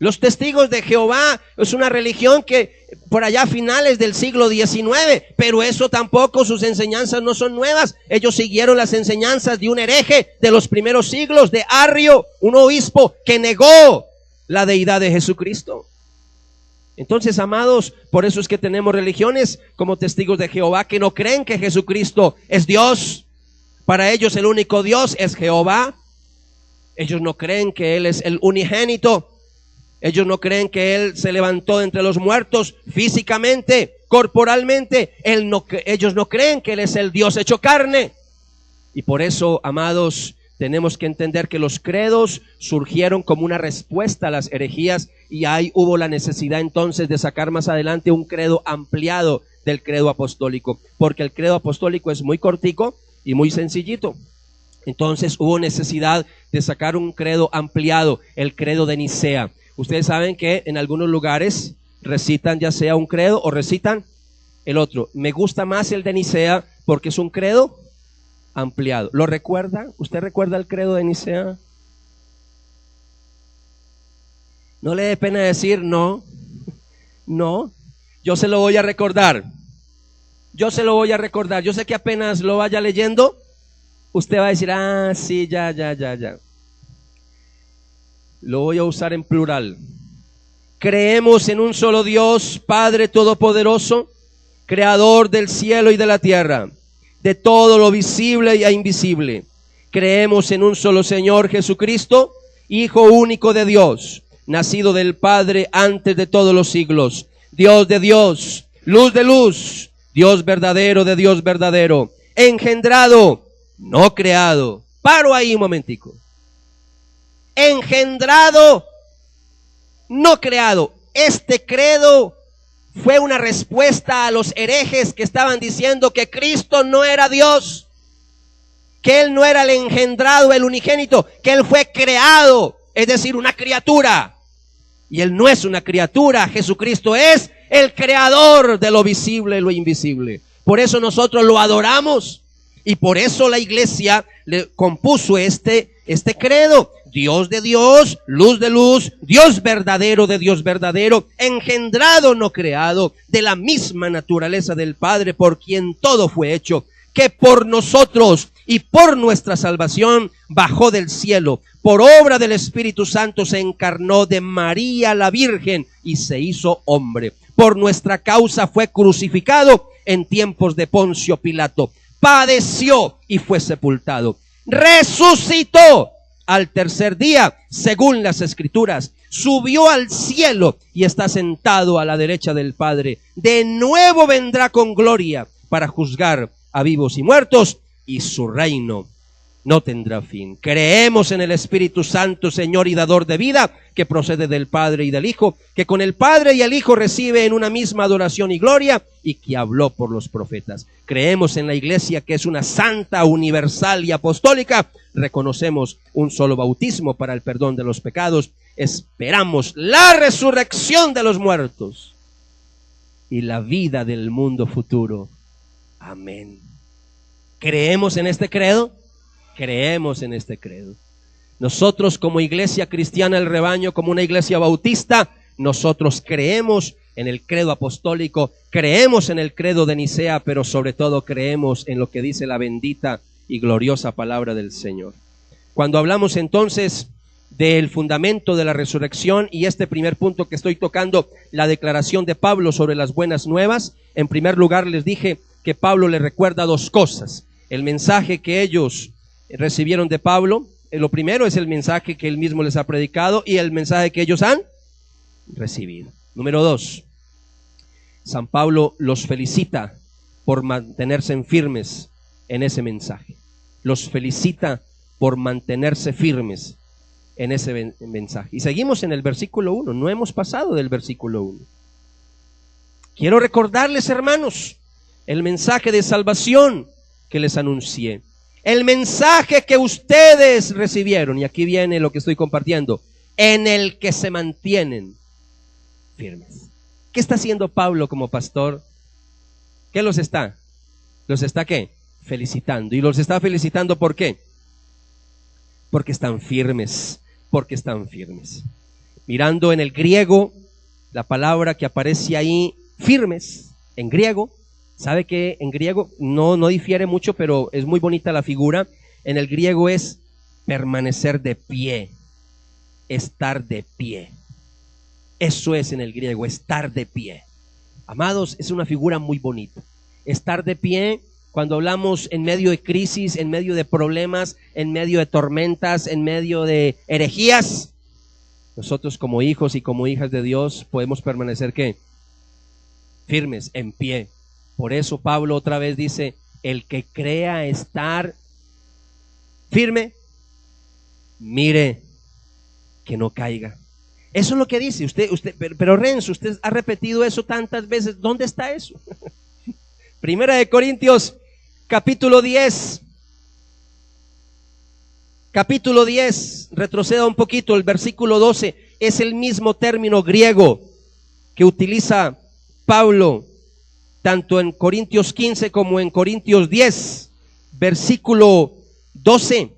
Los testigos de Jehová es una religión que por allá a finales del siglo XIX, pero eso tampoco, sus enseñanzas no son nuevas. Ellos siguieron las enseñanzas de un hereje de los primeros siglos, de Arrio, un obispo que negó la deidad de Jesucristo. Entonces, amados, por eso es que tenemos religiones como testigos de Jehová que no creen que Jesucristo es Dios. Para ellos el único Dios es Jehová. Ellos no creen que Él es el unigénito. Ellos no creen que Él se levantó de entre los muertos físicamente, corporalmente. Ellos no creen que Él es el Dios hecho carne. Y por eso, amados, tenemos que entender que los credos surgieron como una respuesta a las herejías y ahí hubo la necesidad entonces de sacar más adelante un credo ampliado del credo apostólico, porque el credo apostólico es muy cortico y muy sencillito. Entonces hubo necesidad de sacar un credo ampliado, el credo de Nicea. Ustedes saben que en algunos lugares recitan ya sea un credo o recitan el otro. Me gusta más el de Nicea porque es un credo ampliado. ¿Lo recuerda? ¿Usted recuerda el credo de Nicea? No le dé pena decir no. Yo se lo voy a recordar. Yo sé que apenas lo vaya leyendo, usted va a decir, sí, ya. Lo voy a usar en plural. Creemos en un solo Dios, Padre Todopoderoso, Creador del cielo y de la tierra, de todo lo visible e invisible. Creemos en un solo Señor Jesucristo, Hijo único de Dios, nacido del Padre antes de todos los siglos, Dios de Dios, luz de luz, Dios verdadero de Dios verdadero, engendrado, no creado. Paro ahí un momentico. Engendrado, no creado. Este credo fue una respuesta a los herejes que estaban diciendo que Cristo no era Dios, que Él no era el engendrado, el unigénito, que Él fue creado, es decir, una criatura. Y Él no es una criatura, Jesucristo es el creador de lo visible y lo invisible. Por eso nosotros lo adoramos y por eso la iglesia le compuso este credo. Dios de Dios, luz de luz, Dios verdadero de Dios verdadero, engendrado no creado, de la misma naturaleza del Padre por quien todo fue hecho, que por nosotros y por nuestra salvación bajó del cielo, por obra del Espíritu Santo se encarnó de María la Virgen y se hizo hombre. Por nuestra causa fue crucificado en tiempos de Poncio Pilato, padeció y fue sepultado, resucitó al tercer día, según las Escrituras, subió al cielo y está sentado a la derecha del Padre. De nuevo vendrá con gloria para juzgar a vivos y muertos, y su reino no tendrá fin. Creemos en el Espíritu Santo, Señor y dador de vida, que procede del Padre y del Hijo, que con el Padre y el Hijo recibe en una misma adoración y gloria, y que habló por los profetas. Creemos en la Iglesia, que es una santa, universal y apostólica. Reconocemos un solo bautismo para el perdón de los pecados. Esperamos la resurrección de los muertos y la vida del mundo futuro. Amén. ¿Creemos en este credo? Creemos en este credo. Nosotros como iglesia cristiana El Rebaño, como una iglesia bautista, nosotros creemos en el credo apostólico, creemos en el credo de Nicea, pero sobre todo creemos en lo que dice la bendita y gloriosa palabra del Señor. Cuando hablamos entonces del fundamento de la resurrección y este primer punto que estoy tocando, la declaración de Pablo sobre las buenas nuevas, en primer lugar les dije que Pablo les recuerda dos cosas. El mensaje que ellos recibieron de Pablo, lo primero es el mensaje que él mismo les ha predicado y el mensaje que ellos han recibido. Número 2, San Pablo los felicita por mantenerse firmes en ese mensaje. Los felicita por mantenerse firmes en ese mensaje. Y seguimos en el versículo 1, no hemos pasado del versículo 1. Quiero recordarles, hermanos, el mensaje de salvación que les anuncié. El mensaje que ustedes recibieron, y aquí viene lo que estoy compartiendo, en el que se mantienen firmes. ¿Qué está haciendo Pablo como pastor? ¿Qué los está? ¿Los está qué? Felicitando. ¿Y los está felicitando por qué? Porque están firmes, porque están firmes. Mirando en el griego, la palabra que aparece ahí, firmes, en griego, ¿sabe que en griego no difiere mucho, pero es muy bonita la figura? En el griego es permanecer de pie, estar de pie. Eso es en el griego, estar de pie. Amados, es una figura muy bonita. Estar de pie cuando hablamos en medio de crisis, en medio de problemas, en medio de tormentas, en medio de herejías. Nosotros como hijos y como hijas de Dios podemos permanecer ¿qué? Firmes, en pie. Por eso Pablo otra vez dice, el que crea estar firme, mire que no caiga. Eso es lo que dice usted, pero Renzo, usted ha repetido eso tantas veces. ¿Dónde está eso? Primera de Corintios, capítulo 10. Capítulo 10, retroceda un poquito, el versículo 12, es el mismo término griego que utiliza Pablo, tanto en Corintios 15 como en Corintios 10, versículo 12.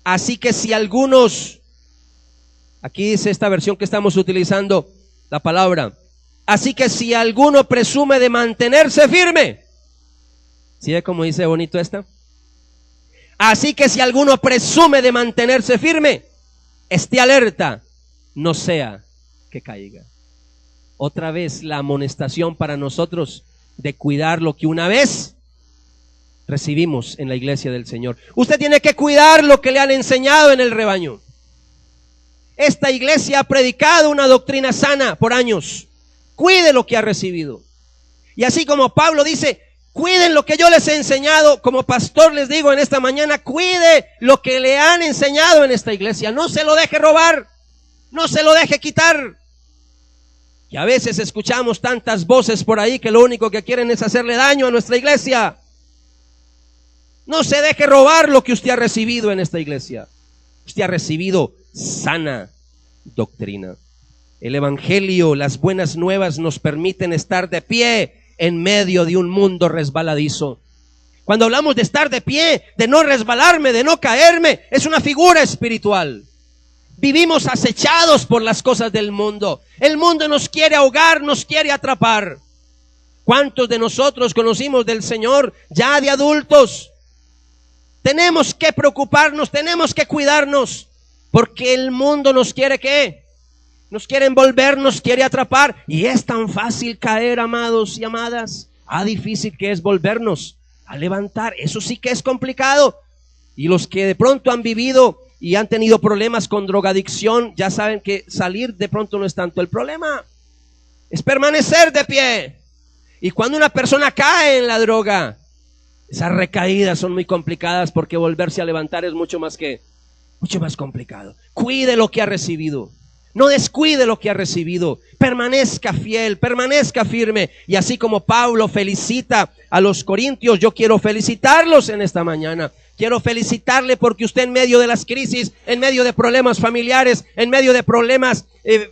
Así que si algunos, aquí dice esta versión que estamos utilizando, la palabra, así que si alguno presume de mantenerse firme, ¿sí ve cómo dice bonito esta? Así que si alguno presume de mantenerse firme, esté alerta, no sea que caiga. Otra vez la amonestación para nosotros de cuidar lo que una vez recibimos en la iglesia del Señor. Usted tiene que cuidar lo que le han enseñado en el rebaño. Esta iglesia ha predicado una doctrina sana por años. Cuide lo que ha recibido. Y así como Pablo dice, cuiden lo que yo les he enseñado, como pastor les digo en esta mañana, cuide lo que le han enseñado en esta iglesia. No se lo deje robar, no se lo deje quitar. Y a veces escuchamos tantas voces por ahí que lo único que quieren es hacerle daño a nuestra iglesia. No se deje robar lo que usted ha recibido en esta iglesia. Usted ha recibido sana doctrina. El evangelio, las buenas nuevas nos permiten estar de pie en medio de un mundo resbaladizo. Cuando hablamos de estar de pie, de no resbalarme, de no caerme, es una figura espiritual. Vivimos acechados por las cosas del mundo. El mundo nos quiere ahogar, nos quiere atrapar. ¿Cuántos de nosotros conocimos del Señor ya de adultos? Tenemos que preocuparnos, tenemos que cuidarnos, porque el mundo nos quiere ¿qué? Nos quiere envolver, nos quiere atrapar. Y es tan fácil caer, amados y amadas. Difícil que es volvernos a levantar. Eso sí que es complicado. Y los que de pronto han vivido y han tenido problemas con drogadicción, ya saben que salir de pronto no es tanto el problema, es permanecer de pie. Y cuando una persona cae en la droga, esas recaídas son muy complicadas, porque volverse a levantar es mucho más complicado. Cuide lo que ha recibido, no descuide lo que ha recibido, permanezca fiel, permanezca firme. Y así como Pablo felicita a los corintios, yo quiero felicitarlos en esta mañana. Quiero felicitarle porque usted en medio de las crisis, en medio de problemas familiares, en medio de problemas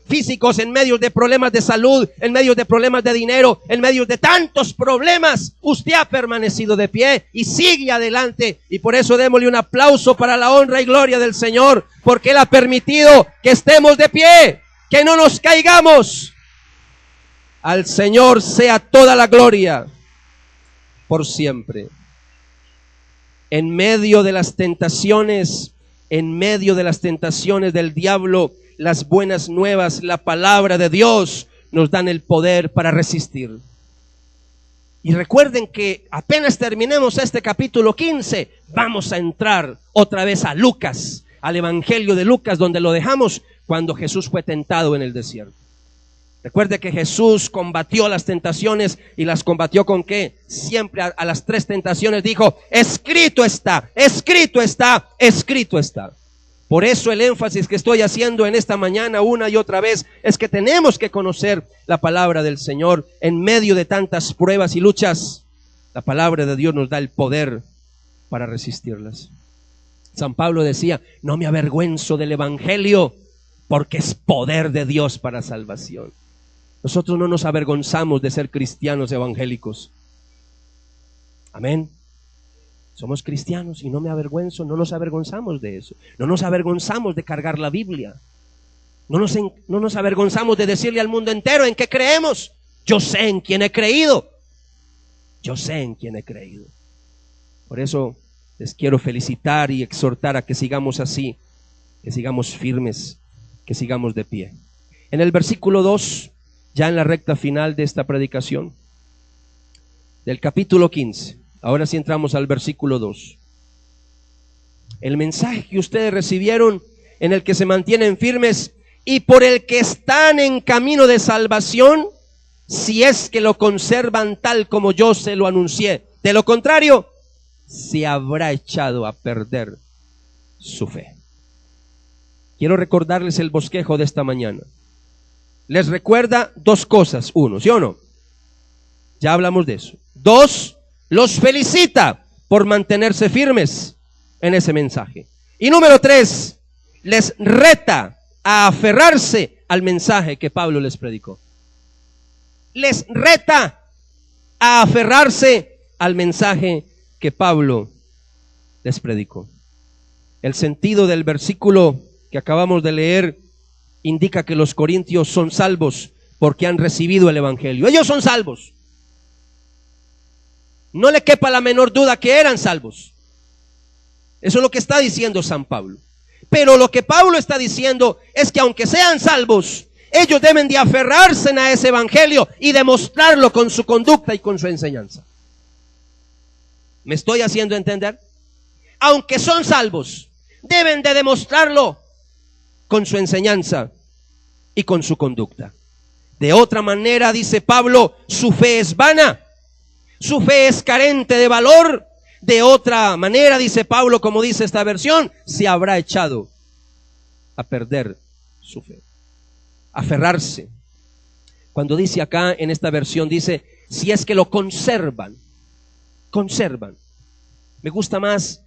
físicos, en medio de problemas de salud, en medio de problemas de dinero, en medio de tantos problemas, usted ha permanecido de pie y sigue adelante. Y por eso démosle un aplauso para la honra y gloria del Señor, porque Él ha permitido que estemos de pie, que no nos caigamos. Al Señor sea toda la gloria por siempre. En medio de las tentaciones En medio de las tentaciones del diablo, las buenas nuevas, la palabra de Dios, nos dan el poder para resistir. Y recuerden que apenas terminemos este capítulo 15, vamos a entrar otra vez a Lucas, al Evangelio de Lucas, donde lo dejamos cuando Jesús fue tentado en el desierto. Recuerde que Jesús combatió las tentaciones y las combatió ¿con qué? Siempre a las 3 tentaciones dijo, escrito está, escrito está, escrito está. Por eso el énfasis que estoy haciendo en esta mañana una y otra vez es que tenemos que conocer la palabra del Señor en medio de tantas pruebas y luchas. La palabra de Dios nos da el poder para resistirlas. San Pablo decía, no me avergüenzo del Evangelio porque es poder de Dios para salvación. Nosotros no nos avergonzamos de ser cristianos evangélicos. Amén. Somos cristianos y no me avergüenzo, no nos avergonzamos de eso. No nos avergonzamos de cargar la Biblia. No nos avergonzamos de decirle al mundo entero en qué creemos. Yo sé en quién he creído. Yo sé en quién he creído. Por eso les quiero felicitar y exhortar a que sigamos así, que sigamos firmes, que sigamos de pie. En el versículo 2, ya en la recta final de esta predicación, del capítulo 15, ahora sí entramos al versículo 2. El mensaje que ustedes recibieron, en el que se mantienen firmes y por el que están en camino de salvación, si es que lo conservan tal como yo se lo anuncié. De lo contrario, se habrá echado a perder su fe. Quiero recordarles el bosquejo de esta mañana. Les recuerda 2 cosas. 1, ¿sí o no? Ya hablamos de eso. 2, los felicita por mantenerse firmes en ese mensaje. Y número 3, les reta a aferrarse al mensaje que Pablo les predicó. Les reta a aferrarse al mensaje que Pablo les predicó. El sentido del versículo que acabamos de leer indica que los corintios son salvos porque han recibido el Evangelio. Ellos son salvos. No le quepa la menor duda que eran salvos. Eso es lo que está diciendo San Pablo. Pero lo que Pablo está diciendo es que aunque sean salvos, ellos deben de aferrarse a ese Evangelio y demostrarlo con su conducta y con su enseñanza. ¿Me estoy haciendo entender? Aunque son salvos, deben de demostrarlo con su enseñanza y con su conducta. De otra manera, dice Pablo, su fe es vana, su fe es carente de valor. De otra manera, dice Pablo, como dice esta versión, se habrá echado a perder su fe. Aferrarse. Cuando dice acá en esta versión, dice, si es que lo conservan. Conservan. Me gusta más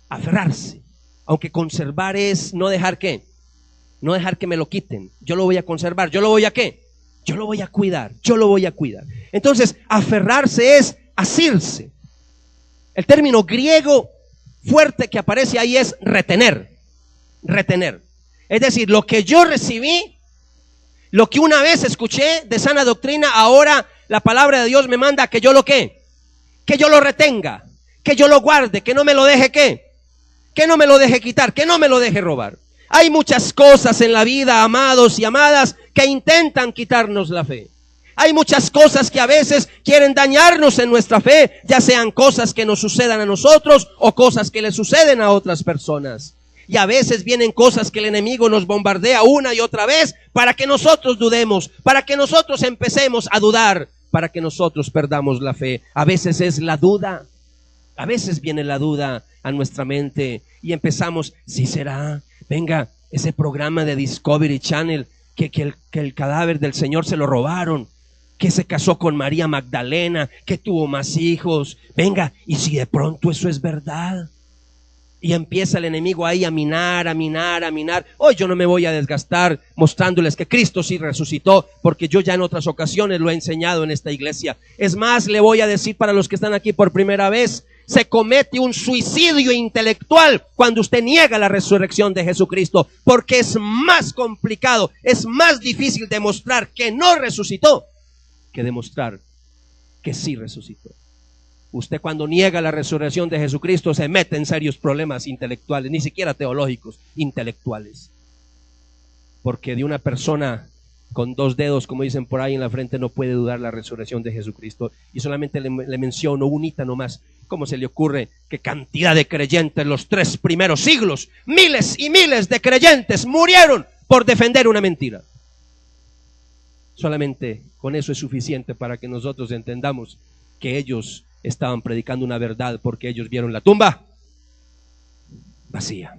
aferrarse. Aunque conservar es no dejar ¿qué? No dejar que me lo quiten. Yo lo voy a conservar. ¿Yo lo voy a qué? Yo lo voy a cuidar. Yo lo voy a cuidar. Entonces, aferrarse es asirse. El término griego fuerte que aparece ahí es retener. Retener. Es decir, lo que yo recibí, lo que una vez escuché de sana doctrina, ahora la palabra de Dios me manda que yo lo ¿qué? Que yo lo retenga, que yo lo guarde, que no me lo deje ¿qué? Que no me lo deje quitar, que no me lo deje robar. Hay muchas cosas en la vida, amados y amadas, que intentan quitarnos la fe. Hay muchas cosas que a veces quieren dañarnos en nuestra fe, ya sean cosas que nos sucedan a nosotros o cosas que le suceden a otras personas. Y a veces vienen cosas que el enemigo nos bombardea una y otra vez para que nosotros dudemos, para que nosotros empecemos a dudar, para que nosotros perdamos la fe. A veces es la duda, a veces viene la duda a nuestra mente y empezamos, ¿sí será? Venga, ese programa de Discovery Channel, que el cadáver del Señor se lo robaron, que se casó con María Magdalena, que tuvo más hijos. Venga, y si de pronto eso es verdad. Y empieza el enemigo ahí a minar. Hoy yo no me voy a desgastar mostrándoles que Cristo sí resucitó, porque yo ya en otras ocasiones lo he enseñado en esta iglesia. Es más, le voy a decir para los que están aquí por primera vez, se comete un suicidio intelectual cuando usted niega la resurrección de Jesucristo, porque es más complicado, es más difícil demostrar que no resucitó que demostrar que sí resucitó. Usted cuando niega la resurrección de Jesucristo se mete en serios problemas intelectuales, ni siquiera teológicos, intelectuales. Porque de una persona con 2 dedos, como dicen por ahí en la frente, no puede dudar la resurrección de Jesucristo. Y solamente le menciono unita nomás. ¿Cómo se le ocurre que cantidad de creyentes en los 3 primeros siglos, miles y miles de creyentes murieron por defender una mentira? Solamente con eso es suficiente para que nosotros entendamos que ellos estaban predicando una verdad, porque ellos vieron la tumba vacía.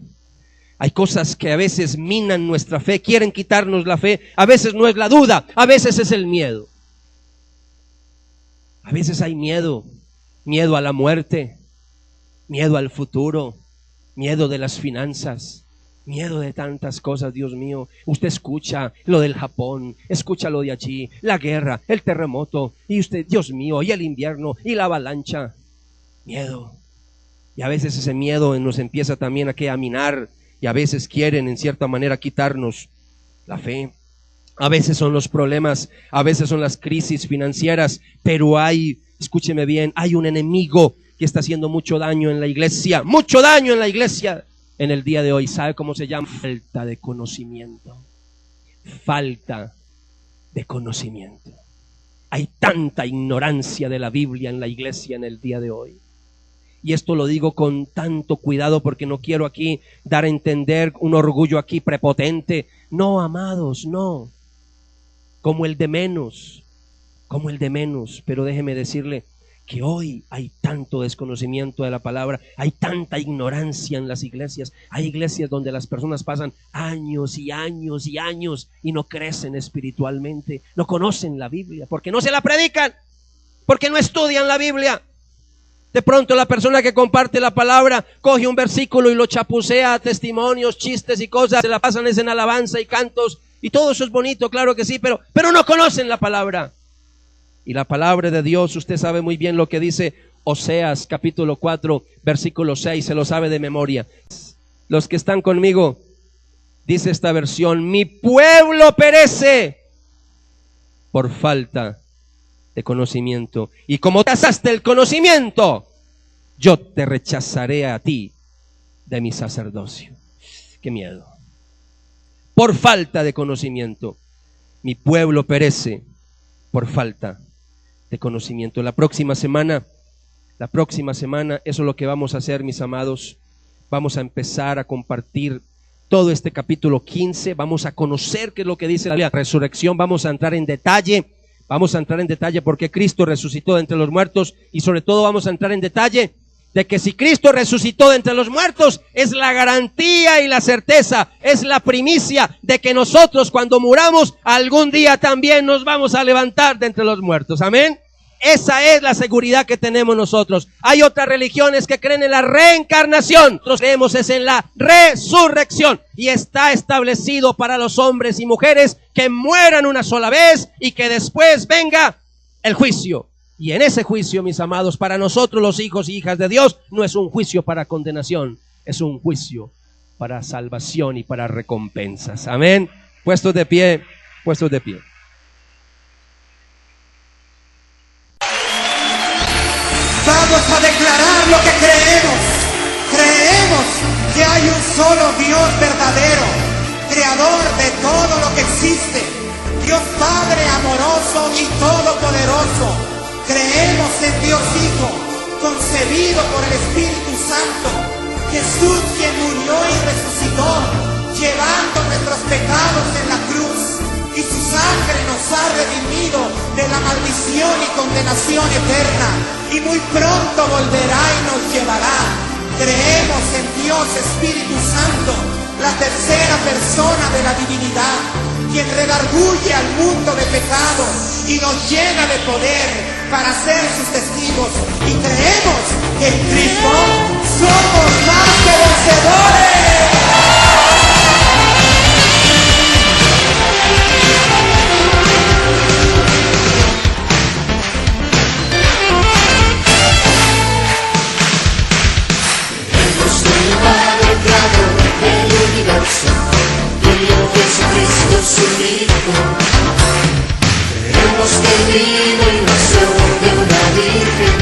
Hay cosas que a veces minan nuestra fe, quieren quitarnos la fe. A veces no es la duda, a veces es el miedo. A veces hay miedo, miedo a la muerte, miedo al futuro, miedo de las finanzas, miedo de tantas cosas. Dios mío, usted escucha lo del Japón, escucha lo de allí, la guerra, el terremoto, y usted, Dios mío, y el invierno, y la avalancha. Miedo. Y a veces ese miedo nos empieza también a minar, y a veces quieren en cierta manera quitarnos la fe. A veces son los problemas, a veces son las crisis financieras, pero escúcheme bien, hay un enemigo que está haciendo mucho daño en la iglesia, mucho daño en la iglesia en el día de hoy. ¿Sabe cómo se llama? Falta de conocimiento. Falta de conocimiento. Hay tanta ignorancia de la Biblia en la iglesia en el día de hoy. Y esto lo digo con tanto cuidado porque no quiero aquí dar a entender un orgullo aquí prepotente. No, amados, no. Como el de menos. Pero déjeme decirle que hoy hay tanto desconocimiento de la palabra, hay tanta ignorancia en las iglesias. Hay iglesias donde las personas pasan años y años y años y no crecen espiritualmente, no conocen la Biblia, porque no se la predican, porque no estudian la Biblia. De pronto la persona que comparte la palabra coge un versículo y lo chapucea, testimonios, chistes y cosas, se la pasan en alabanza y cantos, y todo eso es bonito, claro que sí, pero no conocen la palabra. Y la palabra de Dios, usted sabe muy bien lo que dice Oseas capítulo 4, versículo 6, se lo sabe de memoria. Los que están conmigo, dice esta versión: mi pueblo perece por falta de conocimiento. Y como rechazaste el conocimiento, yo te rechazaré a ti de mi sacerdocio. Qué miedo. Por falta de conocimiento. Mi pueblo perece por falta de conocimiento. La próxima semana, eso es lo que vamos a hacer, mis amados. Vamos a empezar a compartir todo este capítulo 15. Vamos a conocer qué es lo que dice la resurrección. Vamos a entrar en detalle por qué Cristo resucitó de entre los muertos, y sobre todo vamos a entrar en detalle de que si Cristo resucitó de entre los muertos, es la garantía y la certeza, es la primicia de que nosotros cuando muramos, algún día también nos vamos a levantar de entre los muertos. Amén. Esa es la seguridad que tenemos nosotros. Hay otras religiones que creen en la reencarnación. Nosotros creemos es en la resurrección. Y está establecido para los hombres y mujeres que mueran una sola vez y que después venga el juicio. Y en ese juicio, mis amados, para nosotros los hijos y hijas de Dios, no es un juicio para condenación, es un juicio para salvación y para recompensas. Amén. Puestos de pie. Vamos a declarar lo que creemos. Creemos que hay un solo Dios verdadero, creador de todo lo que existe, Dios Padre amoroso y todopoderoso. Creemos en Dios Hijo, concebido por el Espíritu Santo, Jesús quien murió y resucitó, llevando nuestros pecados en la cruz, y su sangre nos ha redimido de la maldición y condenación eterna, y muy pronto volverá y nos llevará. Creemos en Dios Espíritu Santo, la tercera persona de la divinidad, quien redarguye al mundo de pecado y nos llena de poder para ser sus testigos. Y creemos que en Cristo somos más que vencedores. Del universo, tuyo Jesucristo su Hijo. Creemos que vino y nació de una virgen.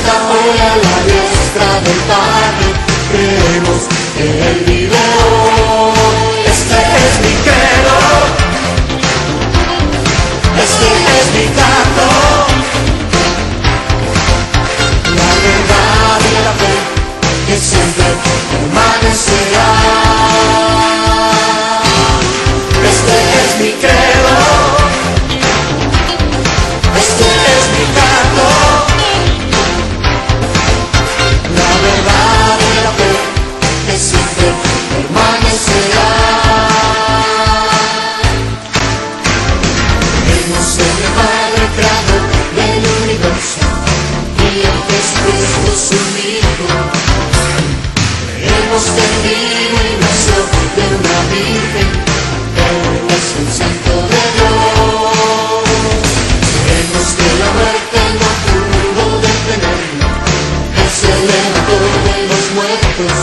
está hoy a la diestra del Padre, creemos que Él vive hoy. Este es mi credo, este es mi canto, la verdad y la fe que siempre permanecerá. Este es mi credo, este es mi canto, la verdad y la fe que siempre permanecerá. Creemos en el Padre Creador del universo y en Jesucristo su Hijo. Creemos que vivo y nació de una virgen, Él es el Santo de Dios. Creemos que la muerte no pudo detenerlo, Él se levantó de los muertos.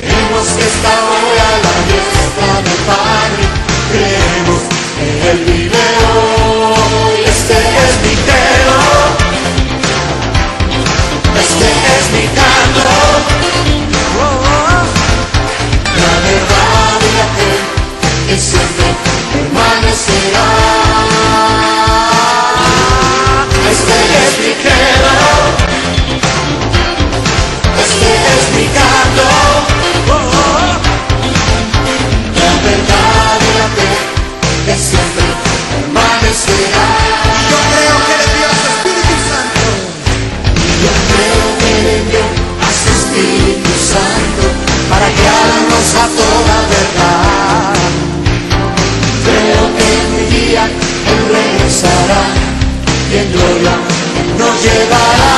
Creemos que está hoy a la diestra del Padre, creemos que Él vive hoy. Este es mi credo, este es mi canto, la verdad y la fe que siempre permanecerá. Este es mi credo, este es mi canto, la verdad y la fe que siempre permanecerá. Yo creo que le dio a su Espíritu Santo. Yo creo que le dio a su Espíritu Santo para guiarnos a toda verdad. Creo que en mi día Él regresará y en gloria nos llevará.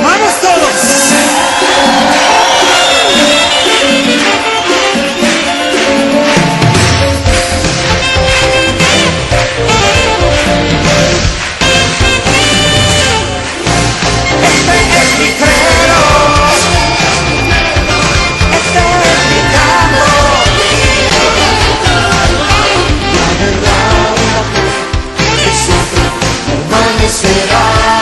¡Vamos todos! Este es mi credo, este es mi canto, La verdad y la fe que siempre permanecerá.